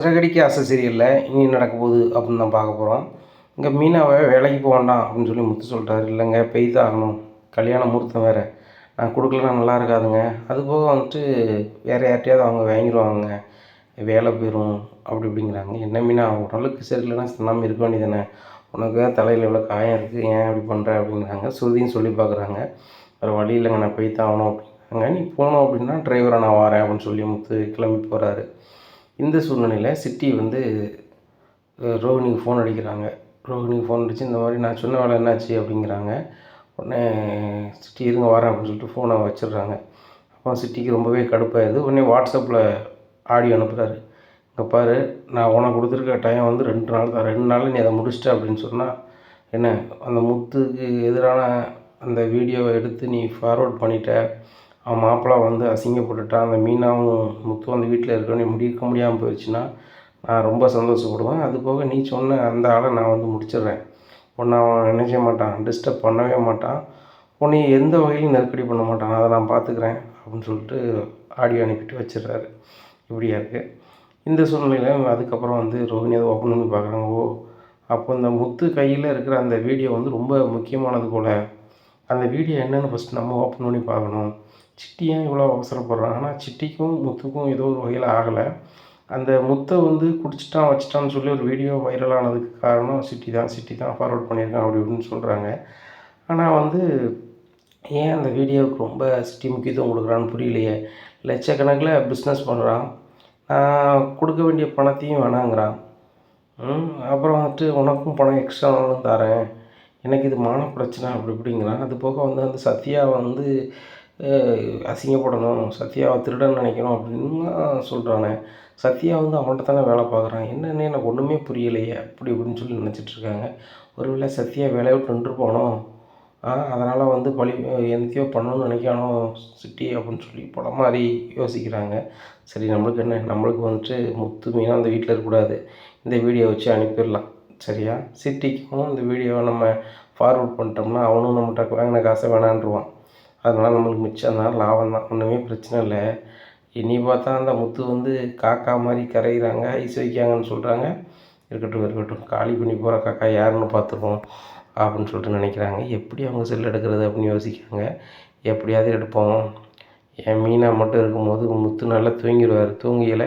சிறகடிக்க ஆசை சரியில்லை இனி நடக்க போகுது அப்படின்னு தான் பார்க்க போகிறோம். இங்கே மீனாவை வேலைக்கு போக வேண்டாம் அப்படின்னு சொல்லி முத்து சொல்லிட்டாரு. இல்லைங்க பெய் தான் ஆகணும், கல்யாண முகூர்த்தம் வேறு, நான் கொடுக்கலன்னா நல்லா இருக்காதுங்க. அதுபோக வந்துட்டு வேறு யார்ட்டையாவது அவங்க வாங்கிடுவாங்க, வேலை போயிடும் அப்படி இப்படிங்கிறாங்க. என்ன மீனா உடலுக்கு சரியில்லைன்னா சொல்லாமல் இருக்க வேண்டியதானே, உனக்கு தலையில் எவ்வளோ காயம் இருக்குது, ஏன் அப்படி பண்ணுற அப்படிங்கிறாங்க. சுருதியும் சொல்லி பார்க்குறாங்க. வேறு வழி இல்லைங்க, நான் போய் தான் ஆகணும் அப்படிங்கிறாங்க. நீ போகணும் அப்படின்னா டிரைவரை நான் வரேன் அப்படின்னு சொல்லி முத்து கிளம்பி போகிறாரு. இந்த சூழ்நிலையில் சிட்டி வந்து ரோஹிணிக்கு ஃபோன் அடிக்கிறாங்க. ரோஹிணிக்கு ஃபோன் அடித்து இந்த மாதிரி நான் சொன்ன வேலை என்னாச்சு அப்படிங்கிறாங்க. உடனே சிட்டி இருங்க வரேன் அப்படின்னு சொல்லிட்டு ஃபோனை வச்சிடுறாங்க. அப்போ சிட்டிக்கு ரொம்பவே கடுப்பாயிடுது. உடனே வாட்ஸ்அப்பில் ஆடியோ அனுப்புகிறாரு. இங்கே பாரு, நான் உனக்கு கொடுத்துருக்க டைம் வந்து 2 நாள் தான், 2 நாளில் நீ அதை முடிச்சிட்ட அப்படின்னு சொன்னால் என்ன, அந்த முத்துக்கு எதிரான அந்த வீடியோவை எடுத்து நீ ஃபார்வர்ட் பண்ணிட்ட, அவன் மாப்பிள்ளை வந்து அசிங்கப்பட்டுட்டான், அந்த மீனாவும் முத்தும் அந்த வீட்டில் இருக்கவே முடிக்க முடியாமல் போயிடுச்சுன்னா நான் ரொம்ப சந்தோஷப்படுவேன். அது போக நீ சொன்ன அந்த ஆளை நான் வந்து முடிச்சிடுறேன், உன்னை அவன் நினைக்க மாட்டான், டிஸ்டர்ப் பண்ணவே மாட்டான், உன்னை எந்த வகையிலும் நெருக்கடி பண்ண மாட்டான், அதை நான் பார்த்துக்கிறேன் அப்படின்னு சொல்லிட்டு ஆடியோ அனுப்பிட்டு வச்சிடுறாரு. இப்படியா இருக்குது இந்த சூழ்நிலையில். அதுக்கப்புறம் வந்து ரோஹிணி அதை ஓப்பன் பண்ணி பார்க்குறாங்க. ஓ, அப்போ இந்த முத்து கையில் இருக்கிற அந்த வீடியோ வந்து ரொம்ப முக்கியமானது போல், அந்த வீடியோ என்னென்னு ஃபஸ்ட்டு நம்ம ஓப்பன் பண்ணி பார்க்கணும். சிட்டி ஏன் இவ்வளோ அவசரப்படுறான்? ஆனால் சிட்டிக்கும் முத்துக்கும் ஏதோ ஒரு வகையில் ஆகலை. அந்த முத்தை வந்து குடிச்சிட்டான் வச்சிட்டான்னு சொல்லி ஒரு வீடியோ வைரல் ஆனதுக்கு காரணம் சிட்டி தான் ஃபார்வர்ட் பண்ணியிருக்கான் அப்படி இப்படின்னு சொல்கிறாங்க. ஆனால் வந்து ஏன் அந்த வீடியோவுக்கு ரொம்ப சிட்டி முக்கியத்துவம் கொடுக்குறான்னு புரியலையே. லட்சக்கணக்கில் பிஸ்னஸ் பண்ணுறான், கொடுக்க வேண்டிய பணத்தையும் வேணாங்கிறான். அப்புறம் வந்துட்டு உனக்கும் பணம் எக்ஸ்ட்ரானாலும் தரேன், எனக்கு இது மான பிரச்சனை அப்படி இப்படிங்கிறான். அது போக வந்து அந்த சத்யாவை வந்து அசிங்கப்படணும், சத்யாவை திருடன் நினைக்கணும் அப்படின்லாம் சொல்கிறானே. சத்யா வந்து அவன்கிட்ட தானே வேலை பார்க்குறான், என்னென்னு எனக்கு ஒன்றுமே புரியலையே அப்படி இப்படின்னு சொல்லி நினச்சிட்ருக்காங்க. ஒருவேளை சத்யா வேலையை விட்டு நின்றுப்பானோ, அதனால் வந்து என்னத்தையோ பண்ணணும்னு நினைக்கானோ சிட்டி அப்படின்னு சொல்லி படம் மாதிரி யோசிக்கிறாங்க. சரி, நம்மளுக்கு என்ன, நம்மளுக்கு வந்துட்டு முத்து மீனாக அந்த வீட்டில் இருக்கக்கூடாது, இந்த வீடியோ வச்சு அனுப்பிடலாம். சரியா, சிட்டிக்கும் இந்த வீடியோவை நம்ம ஃபார்வர்ட் பண்ணிட்டோம்னா அவனும் நம்மகிட்ட வாங்கின காசை வேணான்றுவான். அதனால் நம்மளுக்கு மிச்சம் தான், லாபம் தான், ஒன்றுமே பிரச்சனை இல்லை. இனி பார்த்தா அந்த முத்து வந்து காக்கா மாதிரி கரைகிறாங்க, ஐஸ் வைக்காங்கன்னு சொல்கிறாங்க. இருக்கட்டும், காலி பண்ணி போகிற காக்கா யாருன்னு பார்த்துருவோம் அப்படின்னு சொல்லிட்டு நினைக்கிறாங்க. எப்படி அவங்க செல் எடுக்கிறது அப்படின்னு யோசிக்கிறாங்க. எப்படியாவது எடுப்போம், என் மீனா மட்டும் இருக்கும்போது முத்து நல்லா தூங்கிடுவார். தூங்கியில்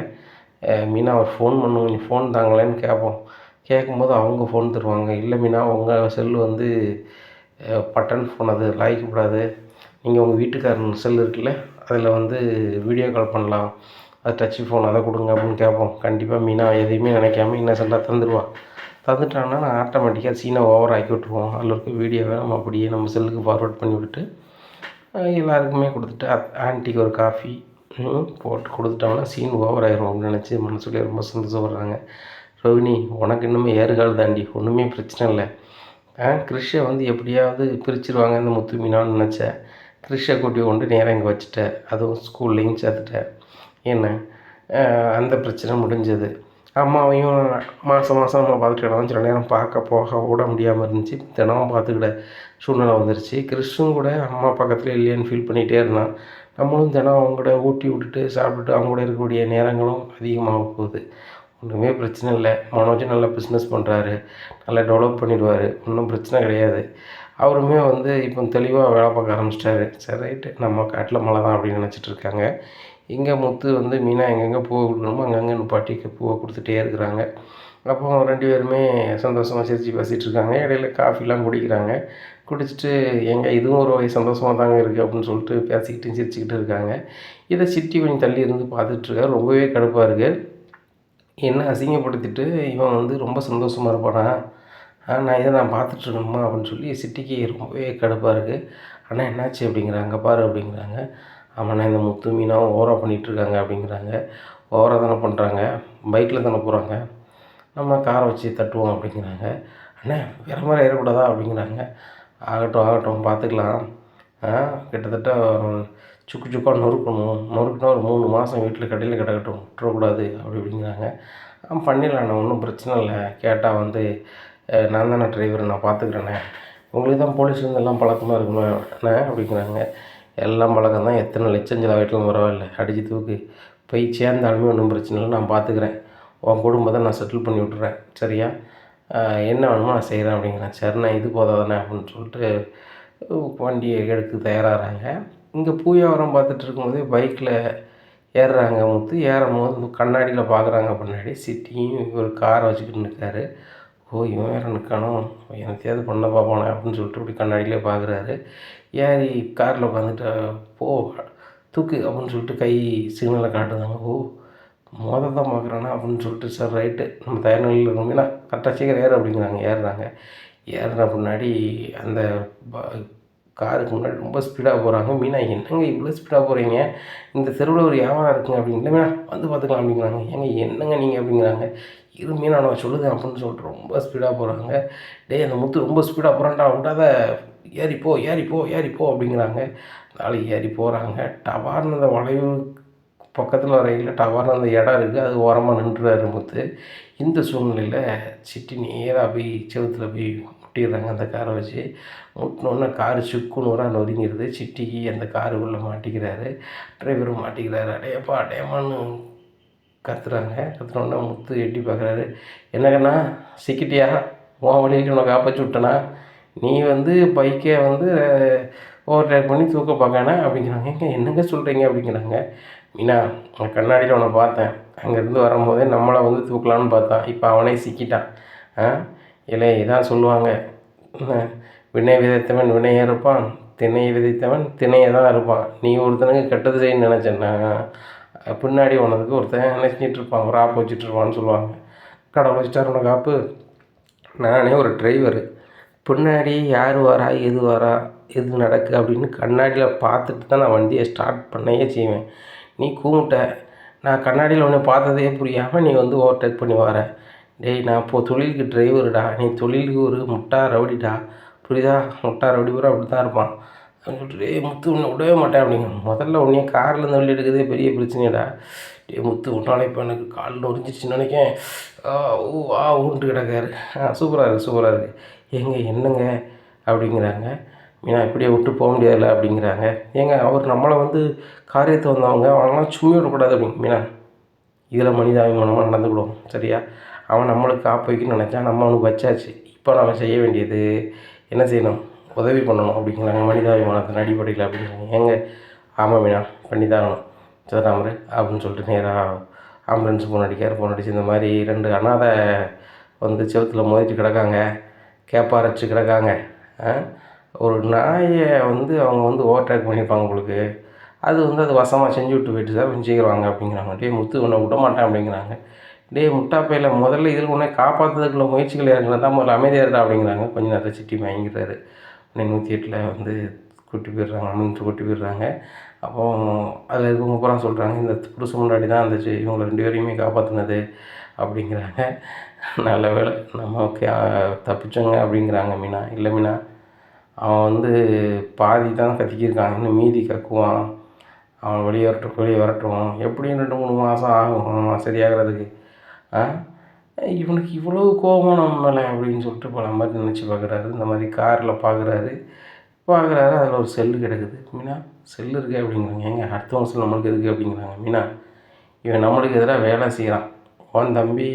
மீனா அவர் ஃபோன் பண்ணுவோம், கொஞ்சம் ஃபோன் தாங்களேன்னு கேட்போம். கேட்கும்போது அவங்க ஃபோன் தருவாங்க. இல்லை மீனா, உங்கள் செல்லு வந்து பட்டன் ஃபோன், அது லாய்க்கப்படாது, நீங்கள் உங்கள் வீட்டுக்காரன் செல் இருக்குல்ல, அதில் வந்து வீடியோ கால் பண்ணலாம், அது டச்சு ஃபோன், அதை கொடுங்க அப்படின்னு கேட்போம். கண்டிப்பாக மீனா எதையுமே நினைக்காம இன்னசென்ட்டாக தந்துடுவா. தந்துட்டான்னா நான் ஆட்டோமேட்டிக்காக சீனை ஓவர் ஆக்கி விட்ருவோம். அதில் இருக்க வீடியோவை நம்ம அப்படியே நம்ம செல்லுக்கு ஃபார்வர்ட் பண்ணி விட்டுட்டு எல்லாருக்குமே கொடுத்துட்டு ஆன்ட்டிக்கு ஒரு காஃபி போட்டு கொடுத்துட்டோம்னா சீன் ஓவர் ஆயிரும் அப்படின்னு நினச்சி மனசுலேயே ரொம்ப சந்தோஷப்படுறாங்க. ரோஹிணி, உனக்கு இன்னுமே ஏறுகால் தாண்டி, ஒன்றுமே பிரச்சனை இல்லை. கிறிஷை வந்து எப்படியாவது பிரிச்சுருவாங்க இந்த முத்து மீனான்னு நினச்சேன். கிறிஷை கூட்டி கொண்டு நேராக இங்கே வச்சுட்டேன், அதுவும் ஸ்கூல்லையும் சேர்த்துட்டேன். என்ன, அந்த பிரச்சனை முடிஞ்சது. அம்மாவையும் மாதம் நம்ம பார்த்துக்கிட்டோம். சில நேரம் பார்க்க போக கூட முடியாமல் இருந்துச்சு, தினமும் பார்த்துக்கிட சூழ்நிலை வந்துருச்சு. கிறிஷும் கூட அம்மா பக்கத்தில் இல்லையான்னு ஃபீல் பண்ணிகிட்டே இருந்தான். நம்மளும் தினம் அவங்க கூட ஊட்டி விட்டுட்டு சாப்பிட்டுட்டு அவங்க கூட இருக்கக்கூடிய நேரங்களும் அதிகமாக போகுது. ஒன்றுமே பிரச்சனை இல்லை. மனோஜும் நல்லா பிஸ்னஸ் பண்ணுறாரு, நல்லா டெவலப் பண்ணிடுவார், ஒன்றும் பிரச்சனை கிடையாது. அவருமே வந்து இப்போ தெளிவாக வேலை பார்க்க ஆரம்பிச்சிட்டாரு. சரி, ரைட்டு, நம்ம காட்டில் மழை தான் அப்படின்னு நினச்சிட்ருக்காங்க. இங்கே முத்து வந்து மீனா எங்கெங்கே பூவை கொடுக்கணுமோ அங்கங்கே நிப்பாட்டி பூவை கொடுத்துட்டே இருக்கிறாங்க. அப்போ 2 பேருமே சந்தோஷமாக சிரித்து பேசிகிட்டு இருக்காங்க. இடையில காஃபிலாம் குடிக்கிறாங்க. குடிச்சிட்டு இதுவும் ஒரு வகை சந்தோஷமாக தாங்க இருக்குது அப்படின்னு சொல்லிட்டு பேசிக்கிட்டு சிரிச்சுக்கிட்டு இருக்காங்க. இதை சிட்டி கொஞ்சம் தள்ளி இருந்து பார்த்துட்ருக்காரு. ரொம்பவே கடுப்பாக இருக்குது. என்ன அசிங்கப்படுத்திட்டு இவன் வந்து ரொம்ப சந்தோஷமாக இருப்பானா, நான் பார்த்துட்ருக்கணுமா அப்படின்னு சொல்லி சிட்டிக்கு ரொம்பவே கடுப்பாக இருக்குது. அண்ணா என்னாச்சு அப்படிங்கிறாங்க. அங்கே பாரு அப்படிங்கிறாங்க. ஆமாண்ணா, இந்த முத்து மீனாவும் ஓவராக பண்ணிகிட்ருக்காங்க அப்படிங்கிறாங்க. ஓவராக தானே பண்ணுறாங்க, பைக்கில் தானே போகிறாங்க, நம்ம காரை வச்சு தட்டுவோம் அப்படிங்கிறாங்க. அண்ணே, வேறு மாதிரி ஏறக்கூடாதா அப்படிங்கிறாங்க. ஆகட்டும் பார்த்துக்கலாம், கிட்டத்தட்ட சுக்காக நொறுக்குனா ஒரு 3 மாதம் வீட்டில் கடையில் கிடக்கட்டும், விட்டுறக்கூடாது அப்படி இப்படிங்கிறாங்க. பண்ணிடலாண்ணே, ஒன்றும் பிரச்சனை இல்லை. கேட்டால் வந்து நான் தானே டிரைவர், நான் பார்த்துக்கிறேண்ணே, உங்களுக்கு தான் போலீஸ்லேருந்து எல்லாம் பழக்கமாக இருக்குமே அண்ணே அப்படிங்கிறாங்க. எல்லாம் பழக்கம் தான், எத்தனை லட்சம் செலவாயிட்டாலும் பரவாயில்ல, அடித்து தூக்கு, போய் சேர்ந்தாலுமே ஒன்றும் பிரச்சனை இல்லை, நான் பார்த்துக்கிறேன், உன் குடும்பத்தை நான் செட்டில் பண்ணி விட்டுறேன், சரியா? என்ன வேணுமோ நான் செய்கிறேன் அப்படிங்கிறேன். சரிண்ணா இது போதாதானே அப்படின்னு சொல்லிட்டு வண்டியை எடுக்க தயாராகிறாங்க. இங்கே பூ வியாபாரம் பார்த்துட்டு இருக்கும்போதே பைக்கில் ஏறுறாங்க முத்து. ஏறும்போது கண்ணாடியில் பார்க்குறாங்க, பின்னாடி சிட்டியும் ஒரு காரை வச்சுக்கிட்டு நிற்காரு. ஓ, இவன் வேறு நிற்கானோ, எனத்தையாவது பண்ண பார்ப்பானே அப்படின்னு சொல்லிட்டு இப்படி கண்ணாடியிலே பார்க்குறாரு. ஏறி காரில் உட்காந்துட்டு போ தூக்கு அப்படின்னு சொல்லிட்டு கை சிக்னலை காட்டுதாங்க. ஓ, மோதல் தான் பார்க்குறானா அப்படின்னு சொல்லிட்டு சார் ரைட்டு நம்ம தயார் நிலையில் இருக்கோம்னா கரெக்டாக சீக்கிரம் ஏறு அப்படிங்கிறாங்க. ஏறுறாங்க. ஏறுன பின்னாடி அந்த காருக்கு முன்னாடி ரொம்ப ஸ்பீடாக போகிறாங்க. மீனா என்னங்க இவ்வளோ ஸ்பீடாக போகிறீங்க, இந்த தெருவில் ஒரு வியாபாரம் இருக்குங்க அப்படின்னு. இல்லை மீனா வந்து பார்த்துக்கலாம் அப்படிங்கிறாங்க. ஏங்க என்னங்க நீங்கள் அப்படிங்கிறாங்க. இரு மீனா நான் சொல்லுதேன் அப்படின்னு சொல்லிட்டு ரொம்ப ஸ்பீடாக போகிறாங்க. டேய் அந்த முத்து ரொம்ப ஸ்பீடாக போகிறான்டா, விட்டாத, ஏறிப்போ ஏறிப்போ ஏறிப்போ அப்படிங்கிறாங்க. நாளைக்கு ஏறி போகிறாங்க. டவார்னு அந்த வளைவு பக்கத்தில் வரையில் டவார்னு அந்த இடம் இருக்குது, அது ஓரமாக நின்றுறாரு முத்து. இந்த சூழ்நிலையில் சிட்டி நேராக போய் செவுத்தில் போய் முட்டிடுறாங்க அந்த காரை வச்சு. முட்டினோடனே காரு சுக்குநூறாக நொறுங்கிடுது. சிட்டிக்கு அந்த காருக்குள்ளே மாட்டிக்கிறாரு. டிரைவரும் மாட்டிக்கிறாரு. அடையப்பா அடையம்மான்னு கத்துறாங்க. கத்துனோடனே முத்து எட்டி பார்க்குறாரு. என்னங்கண்ணா சிக்கிட்டியா, உன் வழியில் உனக்கு காப்பாற்றி விட்டனா, நீ வந்து பைக்கை வந்து ஓவர்டேக் பண்ணி தூக்க பார்க்கானே அப்படிங்கிறாங்க. ஏங்க என்னங்க சொல்கிறீங்க அப்படிங்கிறாங்க. மீனா நான் கண்ணாடியில் உன்னை பார்த்தேன், அங்கேருந்து வரும்போதே நம்மளை வந்து தூக்கலான்னு பார்த்தான், இப்போ அவனே சிக்கிட்டான். இல்லை இதான் சொல்லுவாங்க, வினை விதைத்தவன் வினையை இருப்பான், திணையை விதைத்தவன் திணையை தான் இருப்பான். நீ ஒருத்தனுக்கு கெட்டது செய்யணும்னு நினச்சேன்னா பின்னாடி உனதுக்கு ஒருத்தன் நினச்சிட்டு இருப்பான், ஒரு ஆப்பு வச்சுட்ருப்பான்னு சொல்லுவாங்க. கடவுள் வச்சுட்டார் உனக்கு ஆப்பு. நானே ஒரு டிரைவரு, பின்னாடி யார் வரா எது வரா எது நடக்கு அப்படின்னு கண்ணாடியில் பார்த்துட்டு தான் நான் வண்டியை ஸ்டார்ட் பண்ணவே செய்வேன். நீ கூப்பிட்ட, நான் கண்ணாடியில் உன்னை பார்த்ததே புரியாமல் நீ வந்து ஓவர்டேக் பண்ணி வர. டேய் நான் இப்போது தொழிலுக்கு டிரைவருடா, நீ தொழிலுக்கு ஒரு முட்டா ரவுடிடா, புரியுதா? முட்டா ரவுடி பூரா அப்படி தான் இருப்பான் அப்படின்னு சொல்லிட்டு, டேய் முத்து உன்னை விடவே மாட்டேன் அப்படிங்க. முதல்ல உன்னையே கார்லேருந்து வெளியே எடுக்கிறதே பெரிய பிரச்சனைடா. டே முத்து உன்னாலே இப்போ எனக்கு காலில் உறிஞ்சிச்சுன்னு நினைக்கேன். ஊ ஊன்ட்டு கிடக்காரு. சூப்பராக இருக்குது சூப்பராக இருக்குது. ஏங்க என்னங்க அப்படிங்கிறாங்க. மீனா இப்படியே விட்டு போக முடியாதுல்ல அப்படிங்கிறாங்க. ஏங்க அவர் நம்மளை வந்து காரியத்தை வந்தவங்க, அவனெல்லாம் சும்மி விடக்கூடாது அப்படிங்க. மீனா இதில் மனிதாபிமானமாக நடந்துக்கிடுவோம், சரியா? அவன் நம்மளுக்கு காப்பு வைக்கணும்னு நினச்சா நம்ம அவனுக்கு வச்சாச்சு. இப்போ நம்ம செய்ய வேண்டியது என்ன செய்யணும், உதவி பண்ணணும் அப்படிங்கிறாங்க மனிதாபிமானத்தின் அடிப்படையில் அப்படிங்கிறாங்க. ஏங்க ஆமாம் மீனா பண்ணி தான் ஆகணும் சிதறாமரு அப்படின்னு சொல்லிட்டு நேராக ஆம்புலன்ஸ் ஃபோன் அடிச்சு இந்த மாதிரி 2 அனாதை வந்து செவுத்தில் மோதிட்டு கிடக்காங்க, கேப்பாரச்சு கிடக்காங்க. ஒரு நாயை வந்து அவங்க வந்து ஓவர்டேக் பண்ணியிருப்பாங்க உங்களுக்கு, அது வந்து அது வசமாக செஞ்சு விட்டு போயிட்டு சார் கொஞ்சம் சீக்கிரம் வாங்க அப்படிங்கிறாங்க. டே முத்து உன்னை விட மாட்டேன் அப்படிங்கிறாங்க. டே முட்டாப்பையில் முதல்ல இதில் உன்னை காப்பாற்றுறதுக்குள்ள முயற்சிகள் இறங்குனா தான் முதல்ல அமைதியாக இருக்கா அப்படிங்கிறாங்க. கொஞ்சம் நேரத்தை சிட்டி வாங்கிக்கிறாரு. உடனே 108 வந்து கூட்டி போயிடுறாங்க, அனுப்பிச்சு கூட்டி போயிடுறாங்க. அப்போ அதில் இருக்கவங்க பூரா சொல்கிறாங்க, இந்த புருஷ முன்னாடி தான் அந்த இவங்களை 2 பேரையுமே காப்பாற்றுனது அப்படிங்கிறாங்க. நல்ல வேலை நம்ம தப்பிச்சோங்க அப்படிங்கிறாங்க மீனா. இல்லை மீனா அவன் வந்து பாதி தான் கத்திக்கிருக்கான், இன்னும் மீதி கக்குவான், அவன் வெளியே வரட்டும் எப்படியும் 2-3 மாதம் ஆகும் சரியாகிறதுக்கு. இவனுக்கு இவ்வளோ கோபம் நம்ம மேலே அப்படின்னு சொல்லிட்டு பல மாதிரி நினச்சி பார்க்குறாரு. இந்த மாதிரி காரில் பார்க்குறாரு. அதில் ஒரு செல்லு கிடக்குது. மீனா செல்லு இருக்குது அப்படிங்கிறாங்க. ஏங்க அடுத்தவங்க செல் நம்மளுக்கு இருக்குது அப்படிங்கிறாங்க. மீனா இவன் நம்மளுக்கு எதிராக வேலை செய்கிறான், உன் தம்பி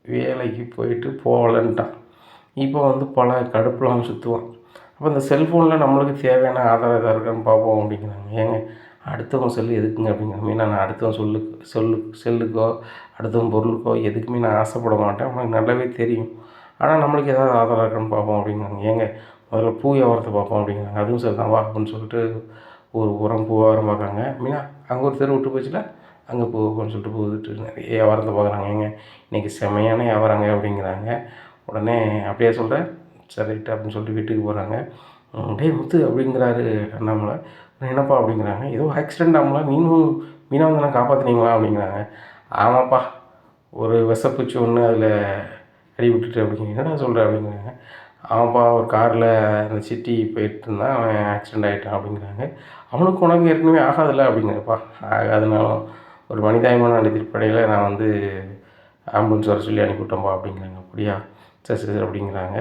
வேலைக்கு போயிட்டு போகலன்ட்டான், இப்போ வந்து பல கடுப்பில் அவன் சுற்றுவான். அப்போ இந்த செல்ஃபோனில் நம்மளுக்கு தேவையான ஆதாரம் எதாவது இருக்கான்னு பார்ப்போம் அப்படிங்கிறாங்க. ஏங்க அடுத்தவங்க செல்லு எதுக்குங்க அப்படிங்கிறாங்க. மீனா நான் அடுத்தவன் செல்லுக்கோ அடுத்தவன் பொருளுக்கோ எதுக்குமே நான் ஆசைப்பட மாட்டேன், உனக்கு நல்லாவே தெரியும். ஆனால் நம்மளுக்கு ஏதாவது ஆதாரம் இருக்கான்னு பார்ப்போம் அப்படிங்கிறாங்க. ஏங்க முதல்ல பூ வியாபாரத்தை பார்ப்போம் அப்படிங்கிறாங்க. அதுவும் சரி தான் வா அப்படின்னு சொல்லிட்டு ஒரு உரம் பூ வியாபாரம் பார்க்குறாங்க. மீனா அங்கே ஒரு தெரு விட்டு போச்சுல, அங்கே பூ அப்படின்னு சொல்லிட்டு போகுதுட்டு நிறைய வியாபாரத்தை பார்க்குறாங்க. ஏங்க இன்றைக்கி செமையான வியாபாரங்க அப்படிங்கிறாங்க. உடனே அப்படியே சொல்கிறேன் சரி ரைட்டு அப்படின்னு சொல்லிட்டு வீட்டுக்கு போகிறாங்க. டே முத்து அப்படிங்கிறாரு அண்ணாமலை. என்னப்பா அப்படிங்கிறாங்க. ஏதோ ஆக்சிடெண்ட் ஆகல, மீனா வந்து நான் காப்பாற்றினீங்களா அப்படிங்கிறாங்க. ஆமாப்பா ஒரு விஷப்பூச்சி ஒன்று அதில் அடிபட்டுட்டு அப்படிங்கிறாங்க. என்னடா சொல்கிற அப்படிங்கிறாங்க. ஆமாப்பா ஒரு காரில் அந்த சிட்டி போயிட்டு இருந்தான், அவன் ஆக்சிடெண்ட் ஆகிட்டான் அப்படிங்கிறாங்க. அவனுக்கு உனக்கு ஏற்கனவே ஆகாதில்ல அப்படிங்கிறப்பா. ஆகாதுனாலும் ஒரு மனிதாபிமான அடிப்படையில் நான் வந்து ஆம்புலன்ஸ் வர சொல்லி அனுப்பிவிட்டோம்ப்பா அப்படிங்கிறாங்க. அப்படியா சரி அப்படிங்கிறாங்க.